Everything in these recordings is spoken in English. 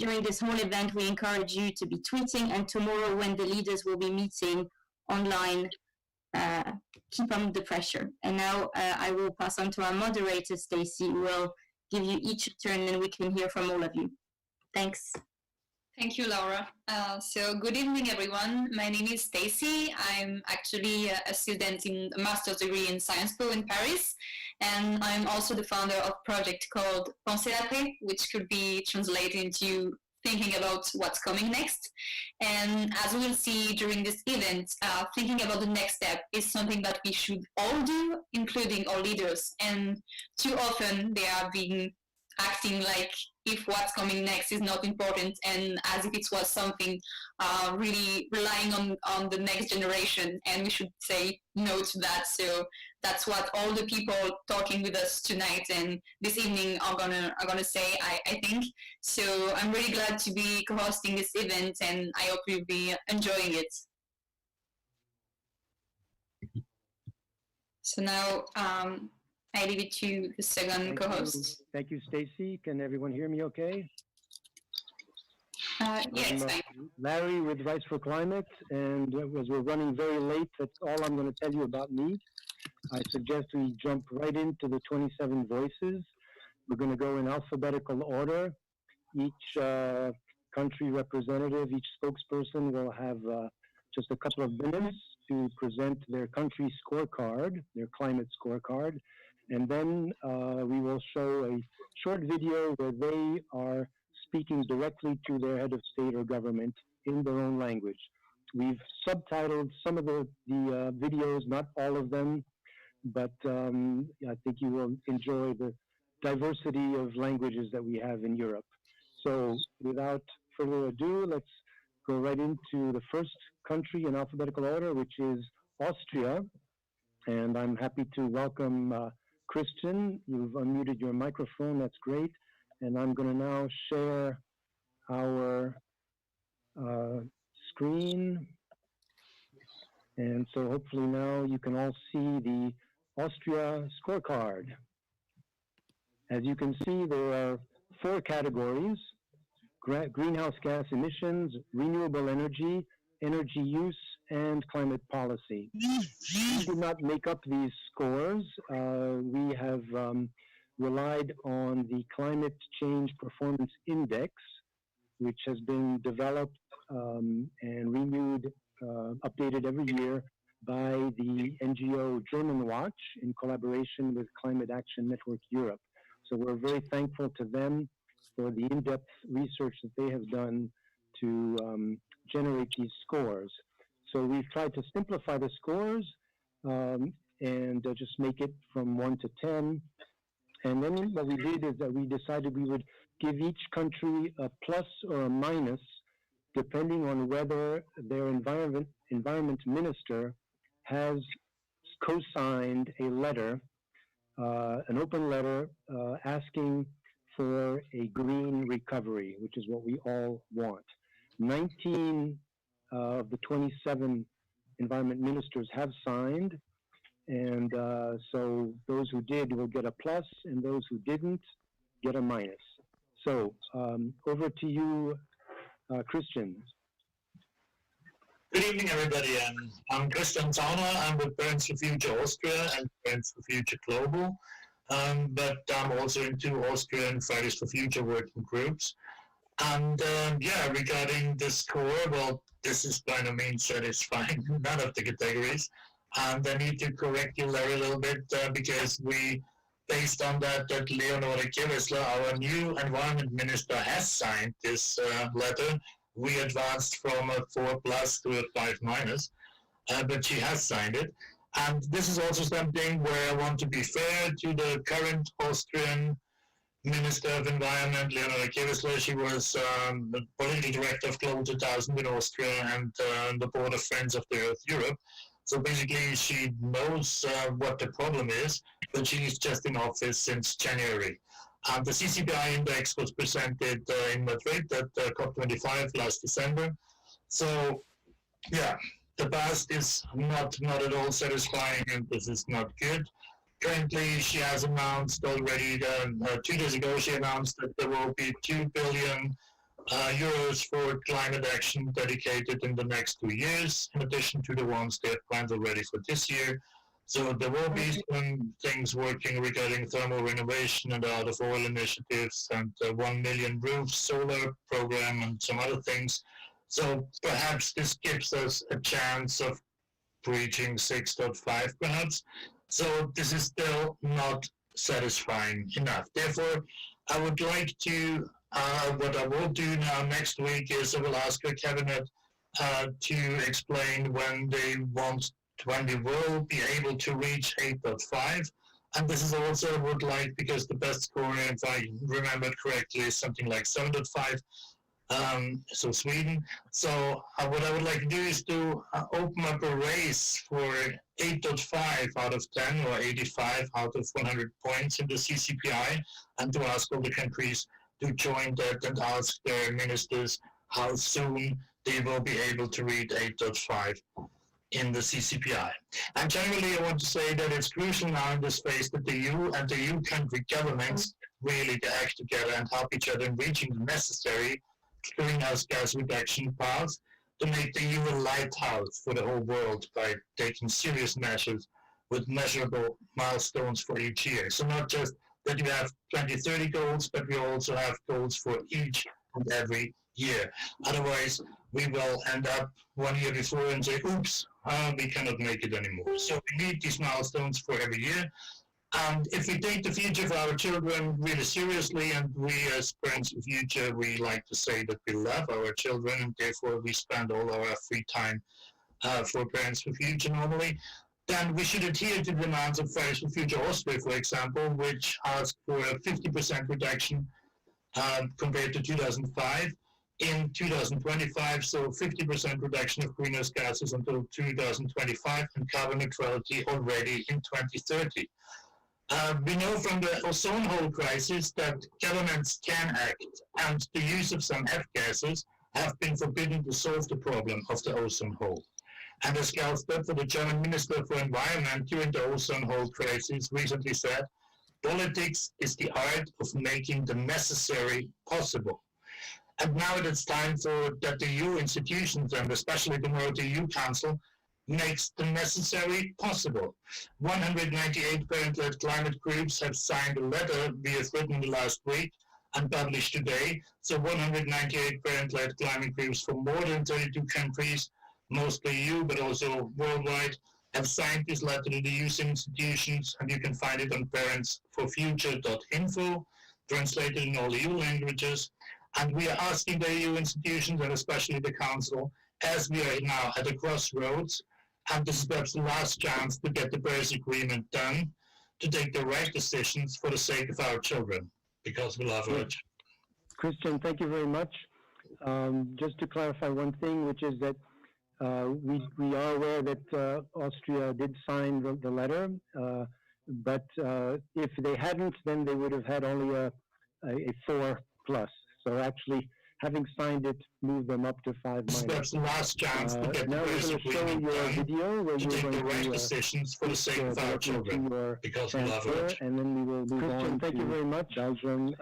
During this whole event, we encourage you to be tweeting, and tomorrow when the leaders will be meeting online, keep on the pressure. And now I will pass on to our moderator, Stacey, who will give you each a turn and we can hear from all of you. Thanks. Thank you, Laura. So good evening, everyone. My name is Stacey. I'm actually a student in a master's degree in Sciences Po in Paris. And I'm also the founder of a project called Penser l'après, which could be translated into thinking about what's coming next. And as we'll see during this event, thinking about the next step is something that we should all do, including our leaders. And too often they are being acting like if what's coming next is not important, and as if it was something really relying on the next generation, and we should say no to that. So that's what all the people talking with us tonight and this evening are gonna say, I think. So I'm really glad to be co-hosting this event, and I hope you'll be enjoying it. So now I leave it to the second co-host. Thank you, Stacey. Can everyone hear me okay? Yes, Larry with Rights for Climate, and as we're running very late, that's all I'm going to tell you about me. I suggest we jump right into the 27 voices. We're going to go in alphabetical order. Each country representative, each spokesperson will have just a couple of minutes to present their country scorecard, their climate scorecard. And then we will show a short video where they are speaking directly to their head of state or government in their own language. We've subtitled some of the videos, not all of them, but I think you will enjoy the diversity of languages that we have in Europe. So without further ado, let's go right into the first country in alphabetical order, which is Austria. And I'm happy to welcome Christian. You've unmuted your microphone, that's great. And I'm going to now share our screen. And so hopefully now you can all see the Austria scorecard. As you can see, there are 4 categories: greenhouse gas emissions, renewable energy, energy use, and climate policy. We did not make up these scores. We have relied on the Climate Change Performance Index, which has been developed and renewed, updated every year by the NGO German Watch in collaboration with Climate Action Network Europe. So we're very thankful to them for the in-depth research that they have done to generate these scores. So we've tried to simplify the scores and just make it from 1 to 10. And then what we did is that we decided we would give each country a plus or a minus depending on whether their environment minister has co-signed a letter, an open letter asking for a green recovery, which is what we all want. 19 of the 27 environment ministers have signed, and so those who did will get a plus, and those who didn't get a minus. So over to you, Christian. Good evening, everybody. I'm Christian Zauner. I'm with Parents for Future Austria and Parents for Future Global. But I'm also in 2 Austrian Fridays for Future working groups. And yeah, regarding the score, well, this is by no means satisfying, none of the categories. And I need to correct you, Larry, a little bit because we, based on that Leonore Kivesler, our new environment minister, has signed this letter. We advanced from a 4 plus to a 5 minus, but she has signed it. And this is also something where I want to be fair to the current Austrian Minister of Environment, Leonore Kivesler. She was the political director of Global 2000 in Austria and the board of Friends of the Earth Europe. So basically, she knows what the problem is, but she's just in office since January. The CCBI index was presented in Madrid at COP25 last December. So, yeah, the past is not at all satisfying, and this is not good. Currently, she has announced already, 2 days ago, she announced that there will be 2 billion euros for climate action dedicated in the next 2 years, in addition to the ones they have planned already for this year. So there will be some things working regarding thermal renovation and out of oil initiatives and 1 million roofs solar program and some other things. So perhaps this gives us a chance of reaching 6.5 perhaps. So this is still not satisfying enough. Therefore, I would like to, what I will do now next week is I will ask the cabinet to explain when they will be able to reach 8.5. And this is also I would like, because the best score, if I remember correctly, is something like 7.5. So Sweden. So what I would like to do is to open up a race for 8.5 out of 10 or 85 out of 100 points in the CCPI, and to ask all the countries to join that and ask their ministers how soon they will be able to read 8.5 in the CCPI. And generally, I want to say that it's crucial now in this phase that the EU and the EU country governments really act together and help each other in reaching the necessary greenhouse gas reduction path to make the EU a lighthouse for the whole world by taking serious measures with measurable milestones for each year. So not just that you have 2030 goals, but we also have goals for each and every year. Otherwise, we will end up 1 year before and say, oops, we cannot make it anymore. So we need these milestones for every year. And if we take the future of our children really seriously, and we as Parents for Future, we like to say that we love our children, and therefore we spend all our free time for Parents for Future normally, then we should adhere to the demands of Fridays for Future Austria, for example, which asked for a 50% reduction compared to 2005 in 2025, so 50% reduction of greenhouse gases until 2025 and carbon neutrality already in 2030. We know from the ozone hole crisis that governments can act, and the use of some F-gases have been forbidden to solve the problem of the ozone hole. And as Klaus Stöpfer, the German Minister for Environment, during the ozone hole crisis recently said, politics is the art of making the necessary possible. And now it is time for that the EU institutions, and especially the EU Council, makes the necessary possible. 198 parent-led climate groups have signed a letter we have written in the last week and published today. So 198 parent-led climate groups from more than 32 countries, mostly EU, but also worldwide, have signed this letter to the EU institutions, and you can find it on parentsforfuture.info, translated in all EU languages. And we are asking the EU institutions, and especially the Council, as we are now at a crossroads, and this is perhaps the last chance to get the Paris Agreement done, to take the right decisions for the sake of our children, because we love our children. Christian, thank you very much. Just to clarify one thing, which is that we are aware that Austria did sign the letter, but if they hadn't, then they would have had only a 4+. So actually, having signed it, move them up to 5-. That's the last chance to get now we're going to show you a video where you're going the right to decisions for the sake of our children, because we love it. And then we will move Christian, on. Thank you very much, Belgium.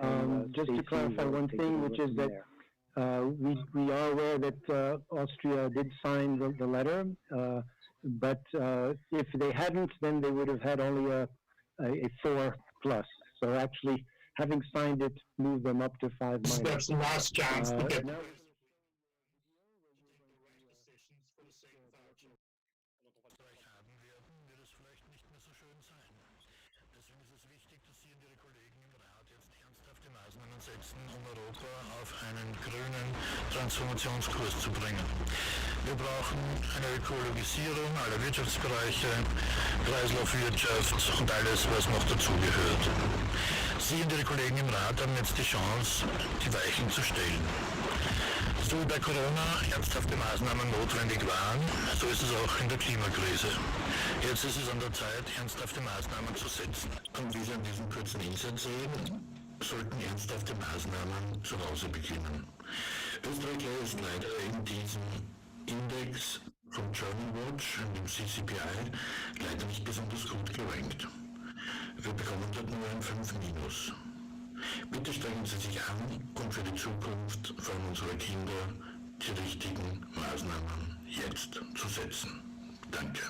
Just to clarify one thing, which is that we are aware that Austria did sign the letter, but if they hadn't, then they would have had only a 4+. So actually, having signed it, move them up to 5-. That's the last chance to get. Setzen, um Europa auf einen grünen Transformationskurs zu bringen. Wir brauchen eine Ökologisierung aller Wirtschaftsbereiche, Kreislaufwirtschaft und alles, was noch dazugehört. Sie und Ihre Kollegen im Rat haben jetzt die Chance, die Weichen zu stellen. So wie bei Corona ernsthafte Maßnahmen notwendig waren, so ist es auch in der Klimakrise. Jetzt ist es an der Zeit, ernsthafte Maßnahmen zu setzen. Und wie Sie an diesem kurzen Einsatz sehen, sollten ernsthafte Maßnahmen zu Hause beginnen. Österreich ist leider in diesem Index vom German Watch und dem CCPI leider nicht besonders gut gerankt. Wir bekommen dort nur ein 5-. Bitte strengen Sie sich an, um für die Zukunft von unseren Kindern die richtigen Maßnahmen jetzt zu setzen. Danke.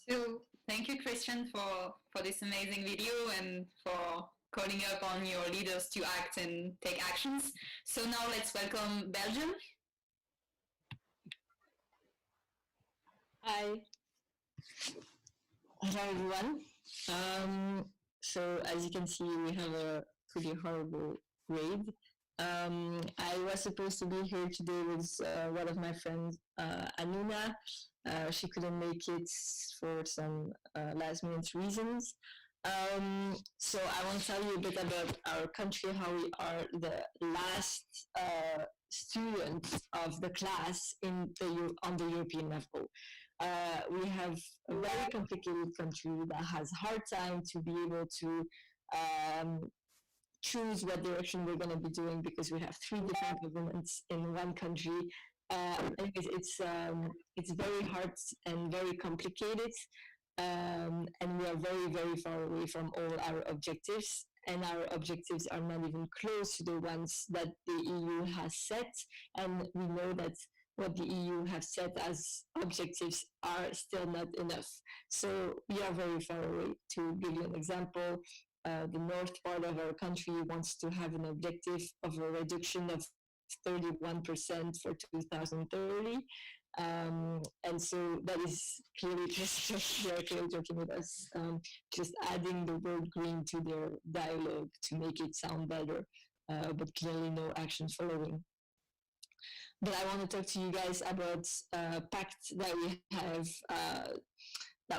So thank you, Christian, for this amazing video and for calling up on your leaders to act and take actions. So now let's welcome Belgium. Hi. Hello, everyone. So as you can see, we have a pretty horrible grade. I was supposed to be here today with one of my friends, Anuna. She couldn't make it for some last minute reasons. So I want to tell you a bit about our country, how we are the last student of the class on the European level. We have a very complicated country that has hard time to be able to choose what direction we're going to be doing because we have three different governments in one country. It's very hard and very complicated, and we are very, very far away from all our objectives. And our objectives are not even close to the ones that the EU has set. And we know that what the EU have set as objectives are still not enough. So we are very far away. To give you an example, the north part of our country wants to have an objective of a reduction of 31% for 2030. And so that is clearly just they are clearly joking with us, just adding the word green to their dialogue to make it sound better, but clearly no action following. But I want to talk to you guys about a pact that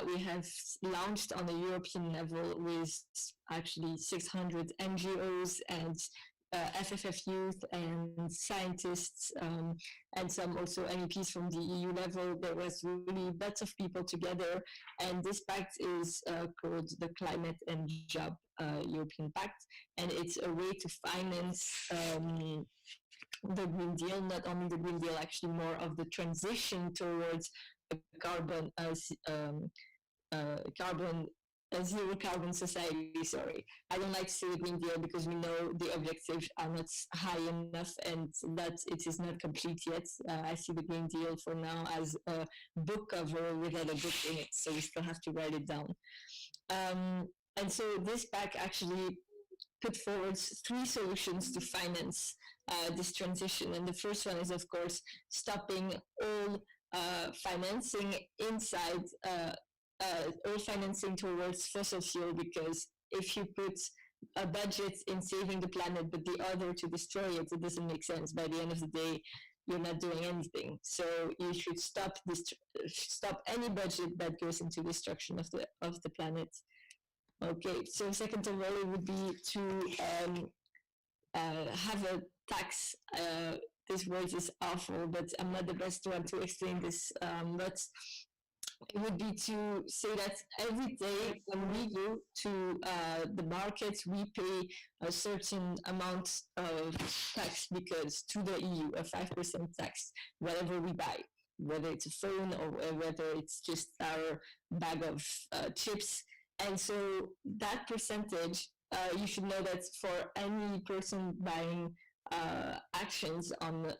we have launched on a European level with actually 600 NGOs and FFF youth and scientists and some also MEPs from the EU level. There was really lots of people together, and this pact is called the Climate and Job European Pact, and it's a way to finance the Green Deal, not only the Green Deal, actually more of the transition towards a zero carbon society. Sorry, I don't like to say the Green Deal because we know the objectives are not high enough and that it is not complete yet. I see the Green Deal for now as a book cover without a book in it, so we still have to write it down. And so this pack actually put forward three solutions to finance this transition. And the first one is, of course, stopping all financing inside all financing towards fossil fuel, because if you put a budget in saving the planet but the other to destroy it, it doesn't make sense. By the end of the day, you're not doing anything. So you should stop any budget that goes into destruction of the planet. Okay, so second of all, it would be to have a tax. This word is awful, but I'm not the best one to explain this. But it would be to say that every day when we go to the market, we pay a certain amount of tax, because to the EU, a 5% tax, whatever we buy, whether it's a phone or whether it's just our bag of chips. And so that percentage, you should know that for any person buying actions on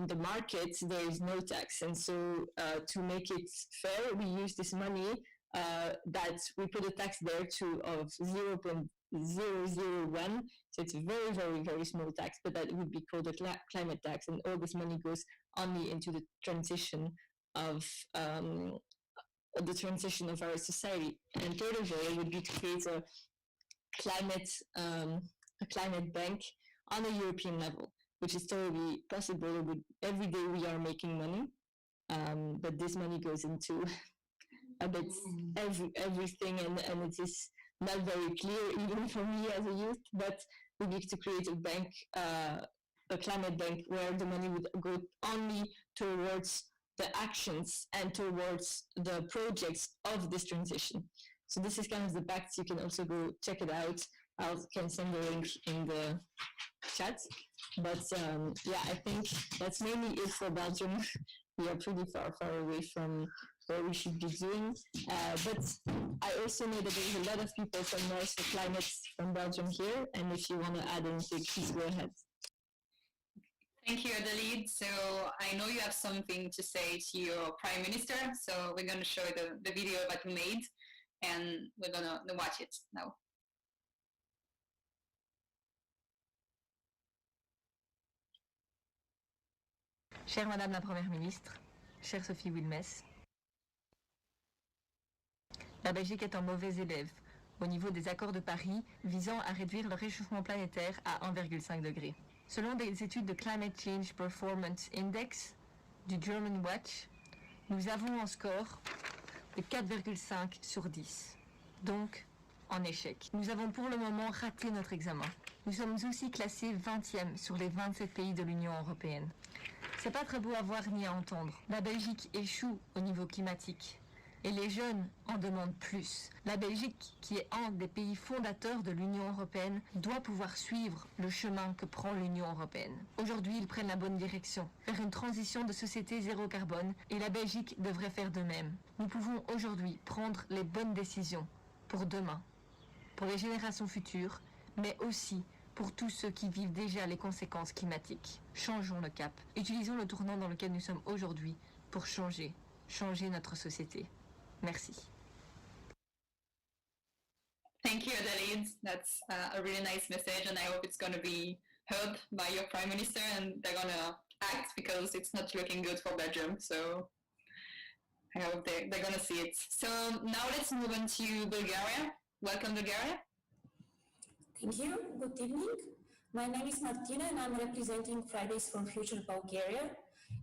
the market, there is no tax. And so to make it fair, we use this money that we put a tax there of 0.001. So it's a very, very, very small tax, but that would be called a climate tax. And all this money goes only into the transition of our society. And third of all, would be to create a climate bank on a European level, which is totally possible. Every day we are making money, but this money goes into a bit everything, and it is not very clear even for me as a youth. But we need to create a bank, a climate bank, where the money would go only towards the actions and towards the projects of this transition. So this is kind of the pact. You can also go check it out. I can send the link in the chat. But yeah, I think that's mainly it for Belgium. We are pretty far away from what we should be doing. But I also know that there's a lot of people from North for Climate from Belgium here, and if you want to add anything, please go ahead. Thank you, Adelaide. So I know you have something to say to your Prime Minister, so we're going to show the video that you made, and we're going to watch it now. Chère Madame la Première Ministre, chère Sophie Wilmès, la Belgique est un mauvais élève au niveau des accords de Paris visant à réduire le réchauffement planétaire à 1,5 degré. Selon des études de Climate Change Performance Index du German Watch, nous avons un score de 4,5 sur 10, donc en échec. Nous avons pour le moment raté notre examen. Nous sommes aussi classés 20e sur les 27 pays de l'Union européenne. C'est pas très beau à voir ni à entendre. La Belgique échoue au niveau climatique. Et les jeunes en demandent plus. La Belgique, qui est un des pays fondateurs de l'Union européenne, doit pouvoir suivre le chemin que prend l'Union européenne. Aujourd'hui, ils prennent la bonne direction, vers une transition de société zéro carbone, et la Belgique devrait faire de même. Nous pouvons aujourd'hui prendre les bonnes décisions pour demain, pour les générations futures, mais aussi pour tous ceux qui vivent déjà les conséquences climatiques. Changeons le cap. Utilisons le tournant dans lequel nous sommes aujourd'hui pour changer notre société. Merci. Thank you, Adelaide. That's a really nice message, and I hope it's going to be heard by your Prime Minister, and they're going to act, because it's not looking good for Belgium. So I hope they're going to see it. So now let's move on to Bulgaria. Welcome, Bulgaria. Thank you. Good evening. My name is Martina, and I'm representing Fridays for Future Bulgaria.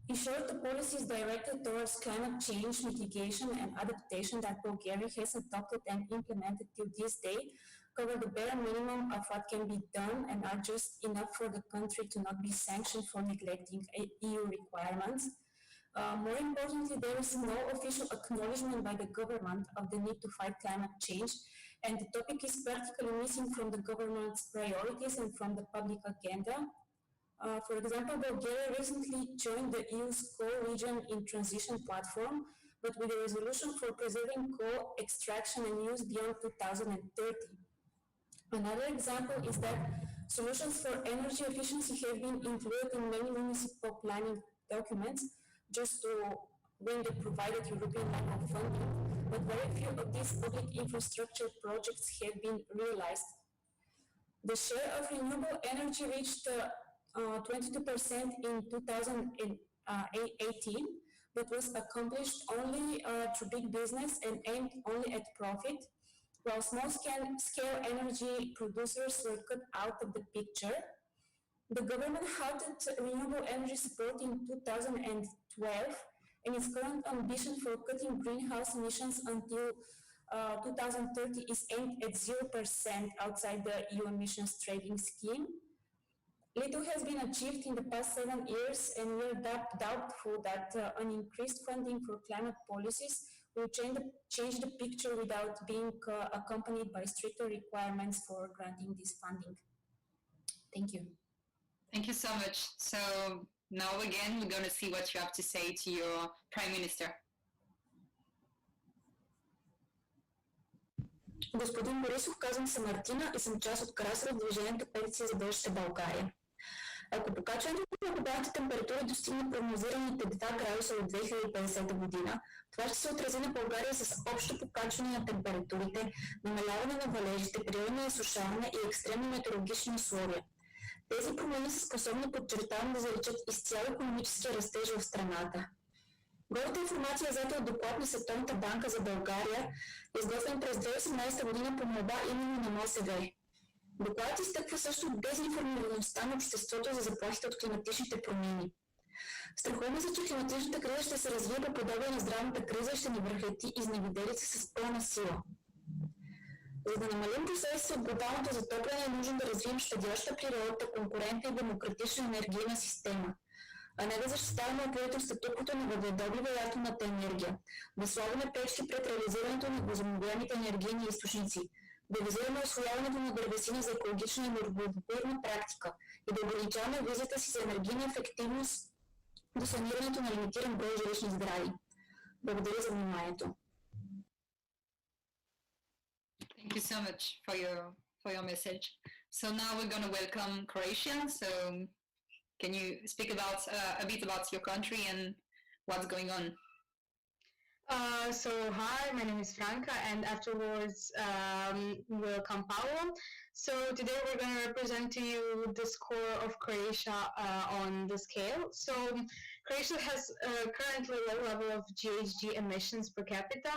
In short, the policies directed towards climate change mitigation and adaptation that Bulgaria has adopted and implemented till this day cover the bare minimum of what can be done and are just enough for the country to not be sanctioned for neglecting EU requirements. More importantly, there is no official acknowledgement by the government of the need to fight climate change, and the topic is practically missing from the government's priorities and from the public agenda. For example, Bulgaria recently joined the EU's coal region in transition platform, but with a resolution for preserving coal extraction and use beyond 2030. Another example is that solutions for energy efficiency have been included in many municipal planning documents, just to when they provided European level funding, but very few of these public infrastructure projects have been realized. The share of renewable energy reached 22% in 2018, but was accomplished only through big business and aimed only at profit, while small-scale energy producers were cut out of the picture. The government halted renewable energy support in 2012, and its current ambition for cutting greenhouse emissions until 2030 is aimed at 0% outside the EU emissions trading scheme. Little has been achieved in the past 7 years, and we are doubtful that an increased funding for climate policies will change the picture without being accompanied by stricter requirements for granting this funding. Thank you. Thank you so much. So now again, we're going to see what you have to say to your Prime Minister. Господин Борисов, казвам се Мартина и съм част от Красра в движението Петиция за бъдеща България. Ако покачването на глобалните температури достигне прогнозираните 2 градуса от 2050 година, това ще се отрази на България с общо покачване на температурите, намаляване на валежите, природно изсушаване и екстремни метеорологични условия. Тези промени са способни подчертано да заличат изцяло икономическия растеж в страната. Горната информация е взета от доклад на Световната банка за България, изготвен през 2018 година по молба именно на МОСВ. Докладът изтъква също дезинформираността на обществото за заплахите от климатичните промени. Страхуваме се, че климатичната криза ще се развие по подобие на здравната криза и ще ни връхлети изневиделица с пълна сила. За да намалим последствия от глобалното затопляне е нужно да развием щадяща природата, конкурентна и демократична енергийна система, а не да защитаваме опитването статуквото на въгледобива и атомната енергия, да слагаме пречки пред реализирането на възобновяемите енергийни източници, да визираме усвояването на дървесина за екологична и благоприятна практика и да ограничаваме визията си за енергийна ефективност до санирането на лимитиран брой жилищни сгради. Благодаря за вниманието. Thank you so much for your message. So now we're going to welcome Croatia. So can you speak about a bit about your country and what's going on? So hi, my name is Franca, and afterwards will come Paolo. So today we're going to represent to you the score of Croatia on the scale. So Croatia has currently low level of GHG emissions per capita,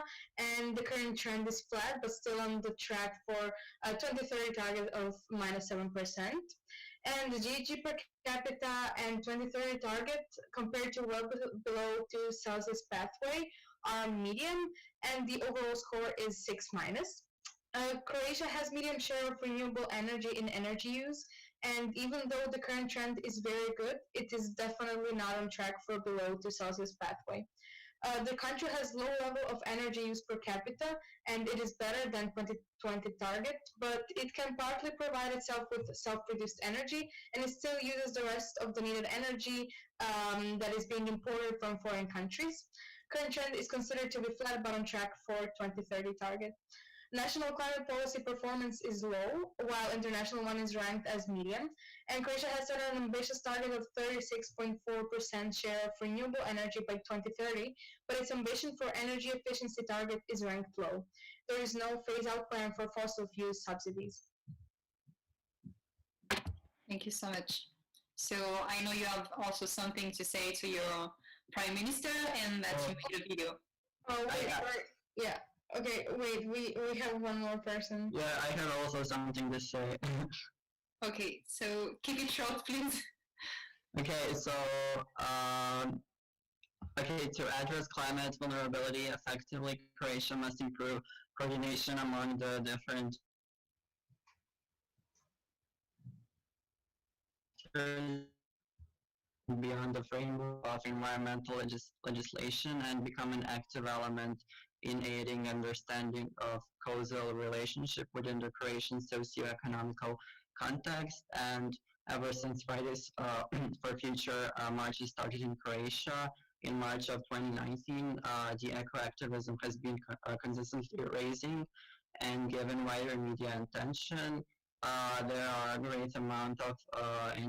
and the current trend is flat, but still on the track for a 2030 target of -7%. And the GHG per capita and 2030 target compared to well below 2 Celsius pathway are medium, and the overall score is 6-. Croatia has medium share of renewable energy in energy use, and even though the current trend is very good, it is definitely not on track for below 2 Celsius pathway. The country has low level of energy use per capita, and it is better than 2020 target, but it can partly provide itself with self-produced energy, and it still uses the rest of the needed energy that is being imported from foreign countries. Current trend is considered to be flat but on track for 2030 target. National climate policy performance is low, while international one is ranked as medium, and Croatia has set an ambitious target of 36.4% share of renewable energy by 2030, but its ambition for energy efficiency target is ranked low. There is no phase-out plan for fossil fuel subsidies. Thank you so much. So I know you have also something to say to your Prime Minister and that you made a video. Oh, wait, yeah. Okay, wait, we have one more person. Yeah, I have also something to say. Okay, so keep it short, please. Okay, so to address climate vulnerability effectively, Croatia must improve coordination among the different beyond the framework of environmental legislation and become an active element in aiding understanding of causal relationship within the Croatian socio-economical context. And ever since Fridays for Future marches started in Croatia in March of 2019, the eco-activism has been consistently raising, and given wider media attention, there are a great amount of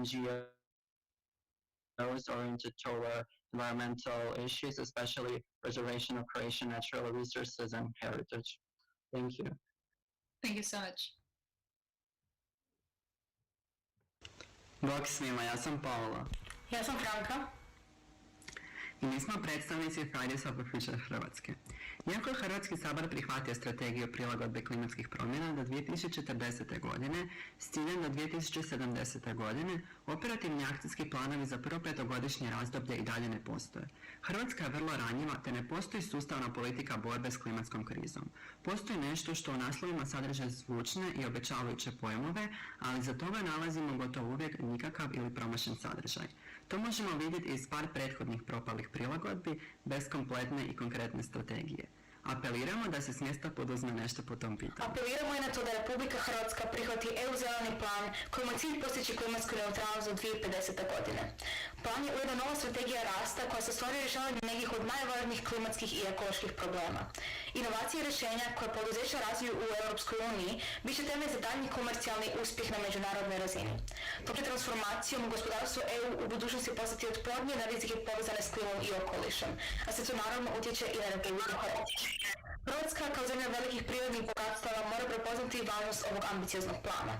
NGOs oriented toward environmental issues, especially preservation of Croatian natural resources and heritage. Thank you. Thank you so much. Bog svima, ja sam Paola. Ja sam Franka. I mi smo predstavnici Fridays for Future Hrvatske. Iako je Hrvatski sabor prihvatio strategiju prilagodbe klimatskih promjena do 2040. godine s ciljem do 2070. godine, operativni akcijski planovi za prvo petogodišnje razdoblje i dalje ne postoje. Hrvatska je vrlo ranjiva te ne postoji sustavna politika borbe s klimatskom krizom. Postoji nešto što u naslovima sadrže zvučne i obećavajuće pojmove, ali za toga nalazimo gotovo uvijek nikakav ili promašen sadržaj. To možemo vidjeti iz par prethodnih propalih prilagodbi bez kompletne i konkretne strategije. Apeliramo da se s mjesta poduzme nešto po tom pitanju. Apeliramo i na to da Republika Hrvatska prihvati EU zeleni plan kojima je cilj postići klimatsku neutralnost do 2050. godine. Plan je ujedno nova strategija rasta koja se stvari rješavanje nekih od najvažnijih klimatskih i ekoloških problema. Inovacije i rješenja koje poduzeća razviju u Europskoj uniji bit će temelj za daljnji komercijalni uspjeh na međunarodnoj razini. Tom će transformacijom gospodarstvo EU u budućnosti postati otpornije na rizike povezane s klimom i okolišem, a sve to naravno utječe i na Republiku Hrvatsku. Hrvatska kao zemlja velikih prirodnih bogatstava mora prepoznati važnost ovog ambicioznog plana.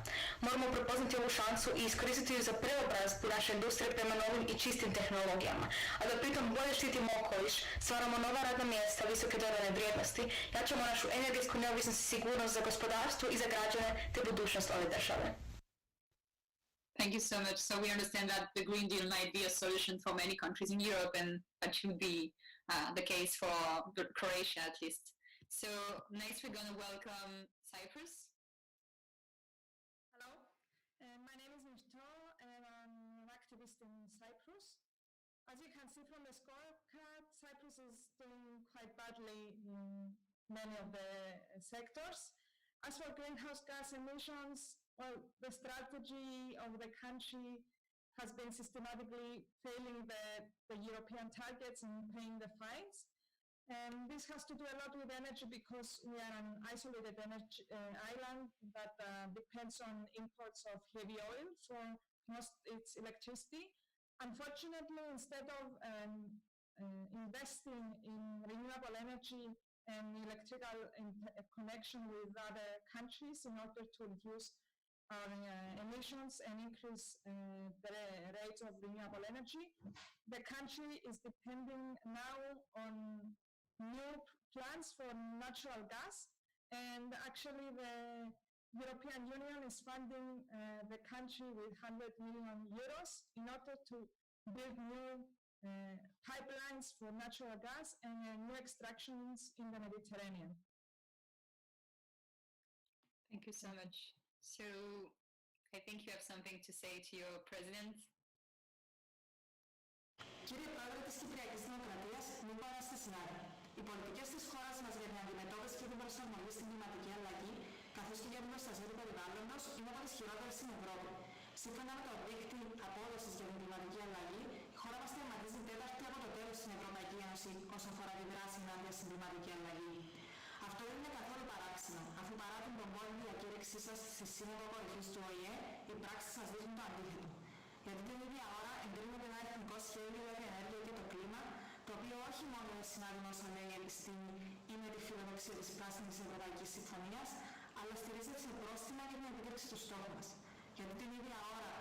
Moramo prepoznati ovu šansu i iskoristiti ju za preobrazbu naše industrije prema novim i čistim tehnologijama, a da pritom bolje štitimo okoliš, stvaramo nova radna mjesta, visoke dodane vrijednosti, jačamo našu energetsku neovisnost i sigurnost za gospodarstvo i za građane te budućnost ove države. Thank you so much. So we understand that the Green Deal might be a solution for many countries in Europe, and that should be the case for Croatia at least. So next we're going to welcome Cyprus. Hello, my name is Michelle and I'm an activist in Cyprus. As you can see from the scorecard, Cyprus is doing quite badly in many of the sectors. As for greenhouse gas emissions, well, the strategy of the country has been systematically failing the European targets and paying the fines. And this has to do a lot with energy because we are an isolated energy island that depends on imports of heavy oil for most its electricity. Unfortunately, instead of investing in renewable energy and electrical connection with other countries in order to reduce our emissions and increase the rate of renewable energy, the country is depending now on new plans for natural gas, and actually the European Union is funding the country with 100 million euros in order to build new pipelines for natural gas and new extractions in the Mediterranean. Thank you so much. So I think you have something to say to your president. Κύριε Πρόεδρε της Κυπριακής Δημοκρατίας, Νικόλα Στεσινάρη, οι πολιτικές της χώρας μας για την αντιμετώπιση και την προσαρμογή στην κλιματική αλλαγή, καθώς και για την προστασία του περιβάλλοντος, είναι από τις χειρότερες στην Ευρώπη. Σύμφωνα με το δείκτη απόδοσης για την κλιματική αλλαγή, η χώρα μας τερματίζει τέταρτη από το τέλος στην Ευρωπαϊκή Ένωση όσον αφορά τη δράση ενάντια στην κλιματική αλλαγή. Αυτό δεν είναι καθόλου παράξενο, αφού παρά την πομπόλη διακήρυξή σας στη Σύνοδο Κορυφής του ΟΗΕ, οι πράξεις σας δείχνουν το αντίθετο. Γιατί την ίδια ώρα εγκρίνεται ένα εθνικό σχέδιο για την ενέργεια και το κλίμα, το οποίο όχι μόνο δεν συνάδει με όσα λέει η επιστήμη ή με τη φιλοδοξία της Πράσινης Ευρωπαϊκής Συμφωνίας, αλλά στηρίζεται σε πρόστιμα για την επίτευξη του στόχου μας. Γιατί την ίδια ώρα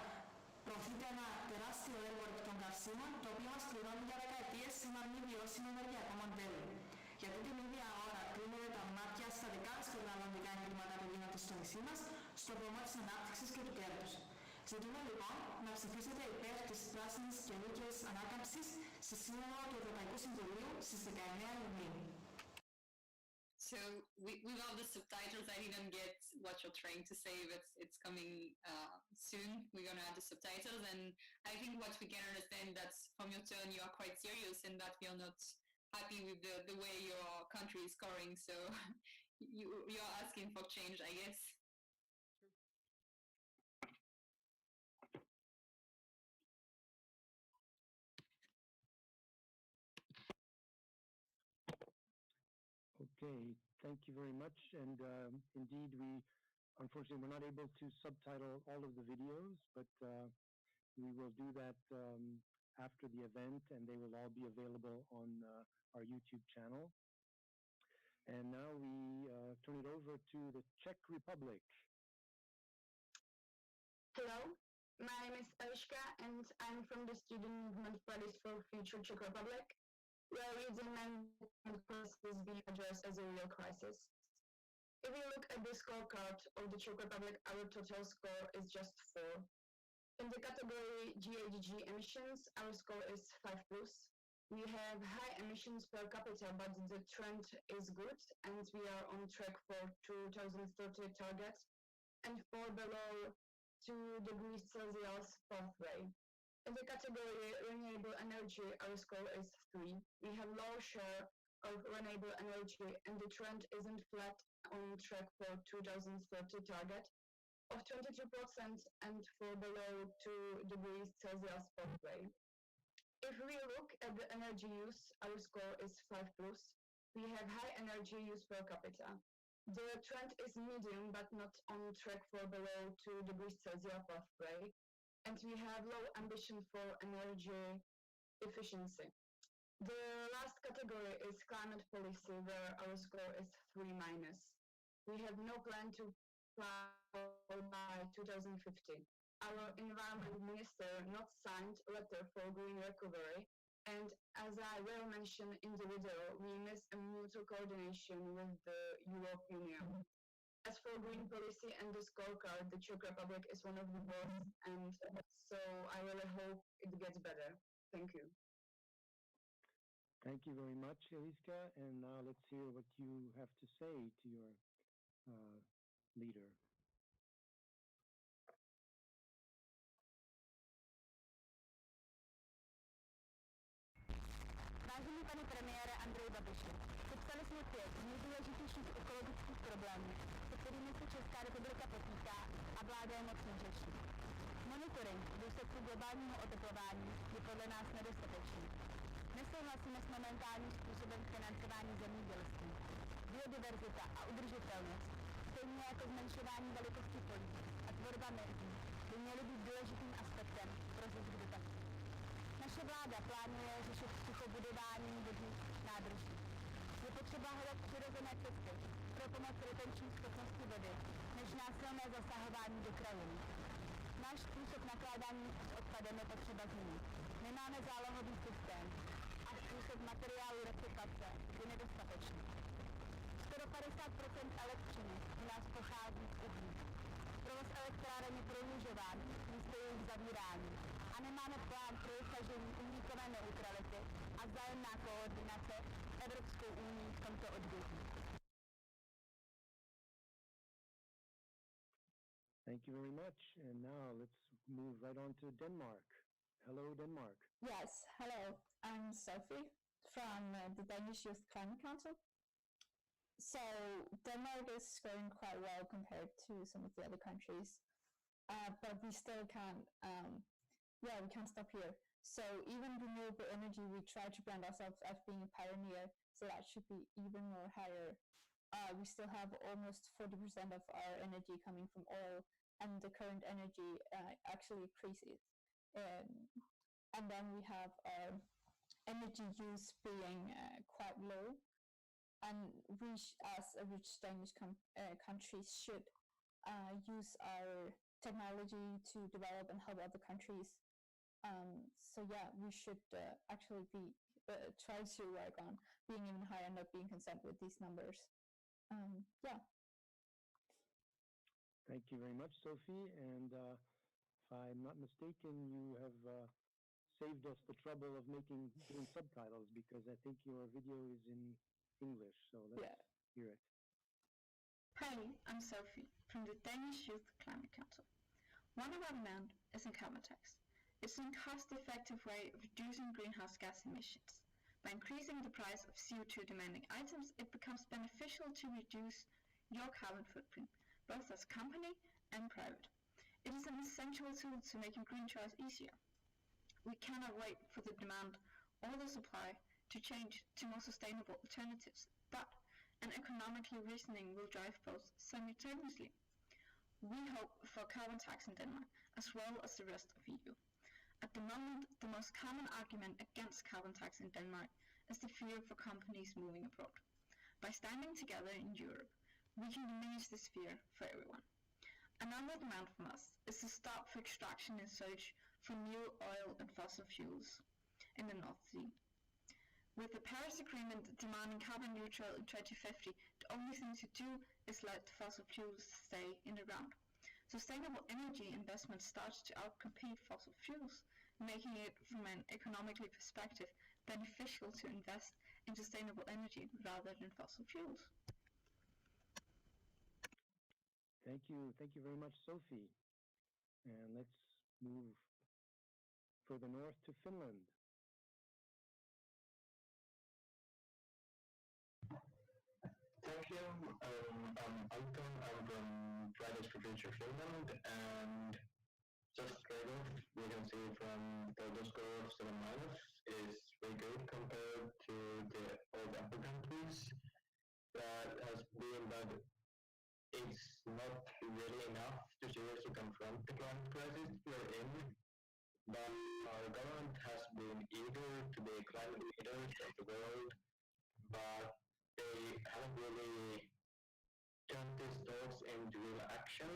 προωθείται ένα τεράστιο έργο ορυκτών καυσίμων, το οποίο μας πληρώνει για δεκαετίες σε ένα μη βιώσιμο ενεργειακό μοντέλο. Γιατί την ίδια ώρα κλείνονται τα μάτια στα δεκάδες περιβαλλοντικά εγκλήματα που γίνονται στο νησί μας, στον βωμό της ανάπτυξης και του κέρδους. Ζητούμε λοιπόν να ψηφίσετε υπέρ της πράσινης και δίκαιης ανάκαμψης στη Σύνοδο του Ευρωπαϊκού Συμβουλίου στις 19 Ιουνίου. So we love the subtitles. I didn't get what you're trying to say, but it's coming soon. We're going to add the subtitles, and I think what we can understand that from your tone you are quite serious and that you're not happy with the way your country is scoring. So you're asking for change, I guess. Okay, thank you very much. And indeed, unfortunately, we're not able to subtitle all of the videos, but we will do that after the event, and they will all be available on our YouTube channel. And now we turn it over to the Czech Republic. Hello, my name is Aishka, and I'm from the Student Movement Fridays for Future Czech Republic. We are using mental crisis being addressed as a real crisis. If we look at the scorecard of the Czech Republic, our total score is just 4. In the category GHG emissions, our score is 5+. We have high emissions per capita, but the trend is good, and we are on track for 2030 target and for below 2 degrees Celsius pathway. In the category renewable energy, our score is 3. We have low share of renewable energy, and the trend isn't flat, on track for 2030 target of 22% and for below 2 degrees Celsius pathway. If we look at the energy use, our score is 5+. We have high energy use per capita. The trend is medium, but not on track for below 2 degrees Celsius pathway. And we have low ambition for energy efficiency. The last category is climate policy, where our score is 3-. We have no plan to fly by 2050. Our environment minister not signed letter for green recovery, and as I will mention in the video, we miss a mutual coordination with the European Union. As for green policy and the scorecard, the Czech Republic is one of the worst, and so I really hope it gets better. Thank you. Thank you very much, Eliska. And now let's hear what you have to say to your leader. Vážený pane premiére Andrej Babiši, popsali jsme 5 nejdůležitějších ekologických problémů, se kterými se Česká republika potýká a vláda je moc neřeší. Monitoring důsledků globálního oteplování je podle nás nedostatečný. Nesouhlasíme s momentálním způsobem financování zemědělství. Biodiverzita a udržitelnost, stejně jako zmenšování velikosti polí a tvorba mezí, by měly být důležitým aspektem pro zisk dotací. Naše vláda plánuje řešit sucho budováním vodních nádrží. Je potřeba hledat přirozené cesty pro pomoc retenční schopnosti vody, než násilné zasahování do krajiny. Náš způsob nakládání s odpadem je potřeba změnit. Nemáme zálohový systém a způsob materiálu recyklace je nedostatečný. Skoro 50% elektřiny u nás pochází z uhlí. Provoz elektráren je prodlužován místo jejich zavírání a nemáme plán pro dosažení uhlíkové neutrality a vzájemná koordinace Evropskou unii v tomto odvětví. Thank you very much. And now let's move right on to Denmark. Hello, Denmark. Yes, hello. I'm Sophie from the Danish Youth Climate Council. So Denmark is scoring quite well compared to some of the other countries, but we still can't. We can't stop here. So even renewable energy, we try to brand ourselves as being a pioneer. So that should be even more higher. We still have almost 40% of our energy coming from oil, and the current energy actually increases. And then we have our energy use being quite low. And we, as a rich Danish country, should use our technology to develop and help other countries. So yeah, we should actually be try to work on being even higher and not being content with these numbers. Yeah. Thank you very much, Sophie. And if I'm not mistaken, you have saved us the trouble of doing subtitles, because I think your video is in English. So let's hear it. Hi, I'm Sophie from the Danish Youth Climate Council. One of our demands is a carbon tax. It's a cost-effective way of reducing greenhouse gas emissions. By increasing the price of CO2-demanding items, it becomes beneficial to reduce your carbon footprint, both as company and private. It is an essential tool to making green choice easier. We cannot wait for the demand or the supply to change to more sustainable alternatives, but an economically reasoning will drive both simultaneously. We hope for a carbon tax in Denmark, as well as the rest of EU. At the moment, the most common argument against carbon tax in Denmark is the fear for companies moving abroad. By standing together in Europe, we can diminish this fear for everyone. Another demand from us is to stop for extraction and search for new oil and fossil fuels in the North Sea. With the Paris Agreement demanding carbon neutral in 2050, the only thing to do is let fossil fuels stay in the ground. Sustainable energy investment starts to outcompete fossil fuels, making it, from an economically perspective, beneficial to invest in sustainable energy rather than fossil fuels. Thank you very much, Sophie. And let's move further north to Finland. Thank you. I'm Anton. I'm from Fridays for Future Finland, and just straight off, we can see from the score of 7 minus is very good compared to all the other countries. That has been that it's not really enough to seriously confront the climate crisis we're in, but our government has been eager to be climate leaders of the world, but they haven't really turned these thoughts into real action,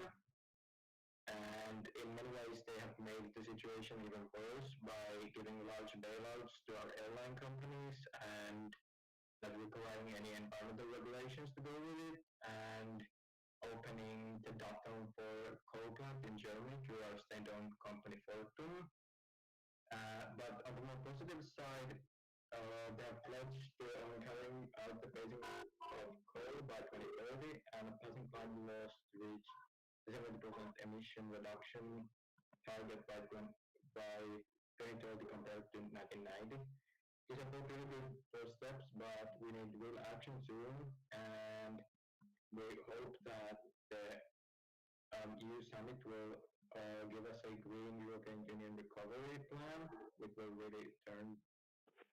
and in many ways they have made the situation even worse by giving large bailouts to our airline companies and not providing any environmental regulations to go with it, and opening the Datteln for coal plant in Germany through our state-owned company Fortum. But on the more positive side, they have pledged to carrying out the phasing of coal by 2030 and passing climate laws to reach 70% emission reduction target by 2030 compared to 1990. These are both really good first steps, but we need real action soon, and we hope that the EU summit will give us a green European Union recovery plan, which will really turn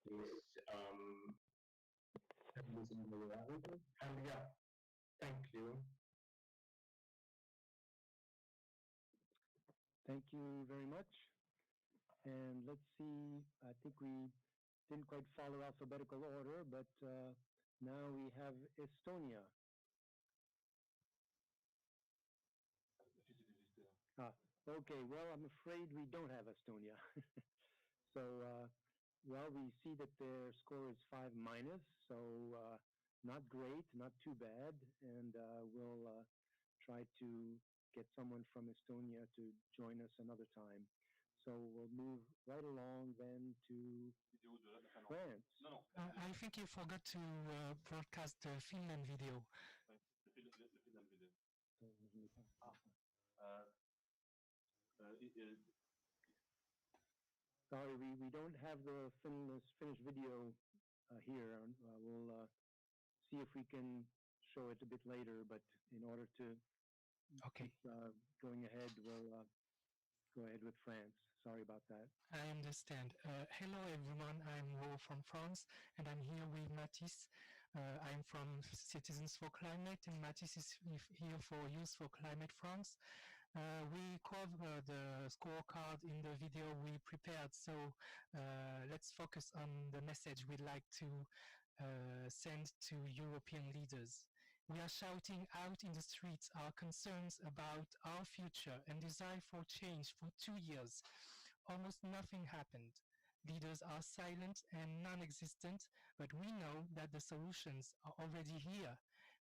please listen to the reality. And yeah, thank you. Thank you very much. And let's see, I think we didn't quite follow alphabetical order, but now we have Estonia. Okay, well, I'm afraid we don't have Estonia. So, well, we see that their score is 5 minus, so not great, not too bad, and we'll try to get someone from Estonia to join us another time. So we'll move right along then to France. I think you forgot to broadcast the Finland video. Sorry, we don't have the Finnish video here. We'll see if we can show it a bit later, but in order to keep going ahead, we'll go ahead with France. Sorry about that. I understand. Hello everyone, I'm Ro from France, and I'm here with Mathis. I'm from Citizens for Climate, and Mathis is here for Youth for Climate France. We cover the scorecard in the video we prepared, so let's focus on the message we'd like to send to European leaders. We are shouting out in the streets our concerns about our future and desire for change for 2 years. Almost nothing happened. Leaders are silent and non-existent, but we know that the solutions are already here.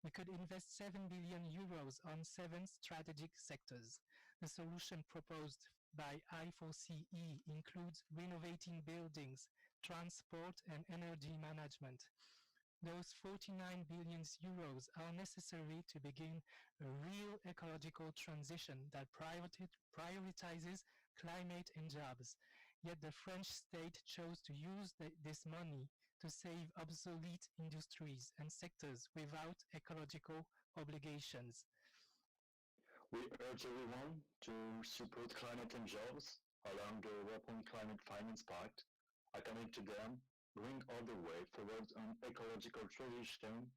We could invest 7 billion euros on 7 strategic sectors. The solution proposed by I4CE includes renovating buildings, transport and energy management. Those 49 billion euros are necessary to begin a real ecological transition that prioritizes climate and jobs. Yet the French state chose to use this money to save obsolete industries and sectors without ecological obligations. We urge everyone to support climate and jobs along the European Climate Finance Pact. According to them, bring all the way forward an ecological transition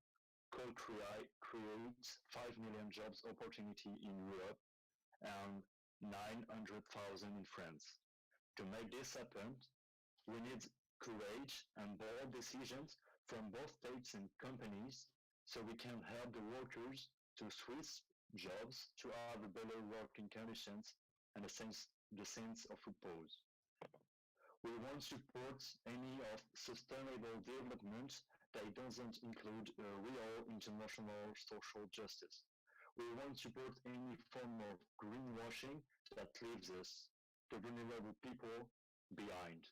could create 5 million jobs opportunity in Europe and 900,000 in France. To make this happen, we need courage and bold decisions from both states and companies so we can help the workers to switch jobs to have better working conditions and a sense of purpose. We won't support any of sustainable development that doesn't include real international social justice. We won't support any form of greenwashing that leaves us, the vulnerable people, behind.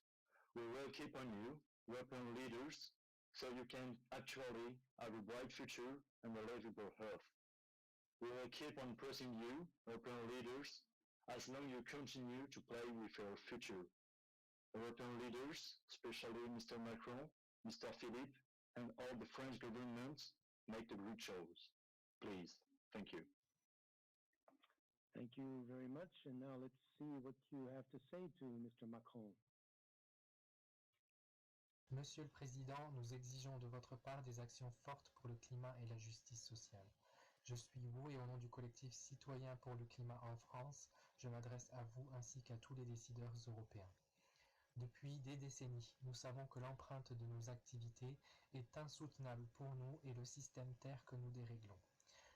We will keep on you, European leaders, so you can actually have a bright future and a livable Earth. We will keep on pressing you, European leaders, as long as you continue to play with your future. European leaders, especially Mr. Macron, Mr. Philippe, and all the French government, make the good choice. Please. Thank you. Thank you very much. And now let's see what you have to say to Mr. Macron. Monsieur le Président, nous exigeons de votre part des actions fortes pour le climat et la justice sociale. Je suis vous et au nom du collectif Citoyens pour le climat en France, je m'adresse à vous ainsi qu'à tous les décideurs européens. Depuis des décennies, nous savons que l'empreinte de nos activités est insoutenable pour nous et le système Terre que nous déréglons.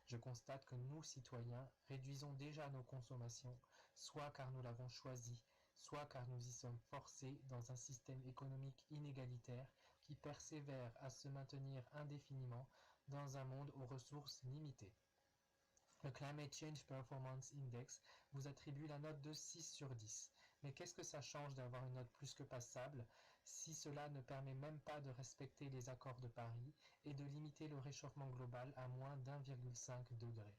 Je constate que nous, citoyens, réduisons déjà nos consommations, soit car nous l'avons choisi, soit car nous y sommes forcés dans un système économique inégalitaire qui persévère à se maintenir indéfiniment dans un monde aux ressources limitées. Le Climate Change Performance Index vous attribue la note de 6 sur 10. Mais qu'est-ce que ça change d'avoir une note plus que passable si cela ne permet même pas de respecter les accords de Paris et de limiter le réchauffement global à moins d'1,5 degré.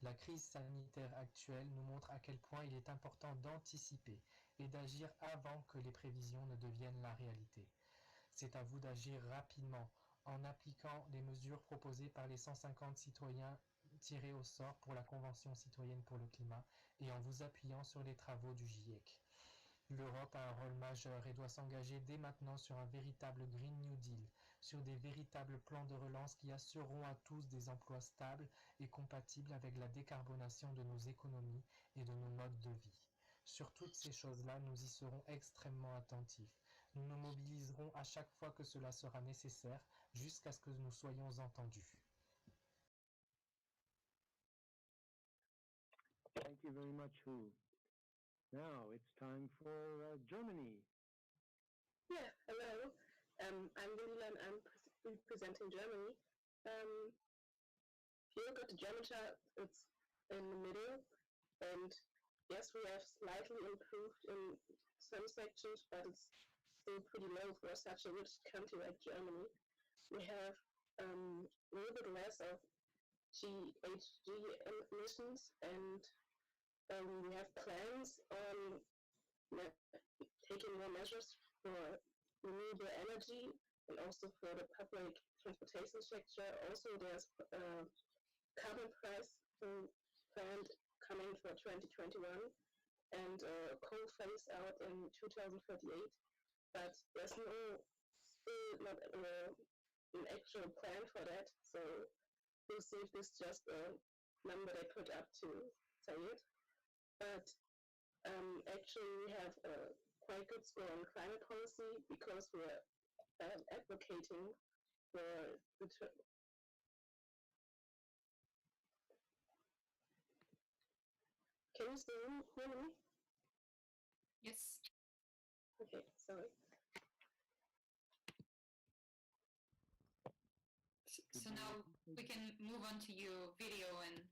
La crise sanitaire actuelle nous montre à quel point il est important d'anticiper et d'agir avant que les prévisions ne deviennent la réalité. C'est à vous d'agir rapidement en appliquant les mesures proposées par les 150 citoyens tirés au sort pour la Convention citoyenne pour le climat et en vous appuyant sur les travaux du GIEC. L'Europe a un rôle majeur et doit s'engager dès maintenant sur un véritable Green New Deal, sur des véritables plans de relance qui assureront à tous des emplois stables et compatibles avec la décarbonation de nos économies et de nos modes de vie. Sur toutes ces choses-là, nous y serons extrêmement attentifs. Nous nous mobiliserons à chaque fois que cela sera nécessaire jusqu'à ce que nous soyons entendus. Thank you very much, Hu. Now it's time for Germany. Yeah, hello. I'm Lila and I'm representing Germany. If you look at the German chart, it's in the middle, and yes, we have slightly improved in some sections, but it's still pretty low for such a rich country like Germany. We have a little bit less of GHG emissions, and we have plans on taking more measures for renewable energy and also for the public transportation sector. Also, there's a carbon price planned coming for 2021 and coal phase out in 2038. But there's still not an actual plan for that. So we'll see if this is just a number they put up to say it. But actually, we have a quite good score on climate policy because we're advocating for the Can you still hear me? Yes. Okay, sorry. So now we can move on to your video and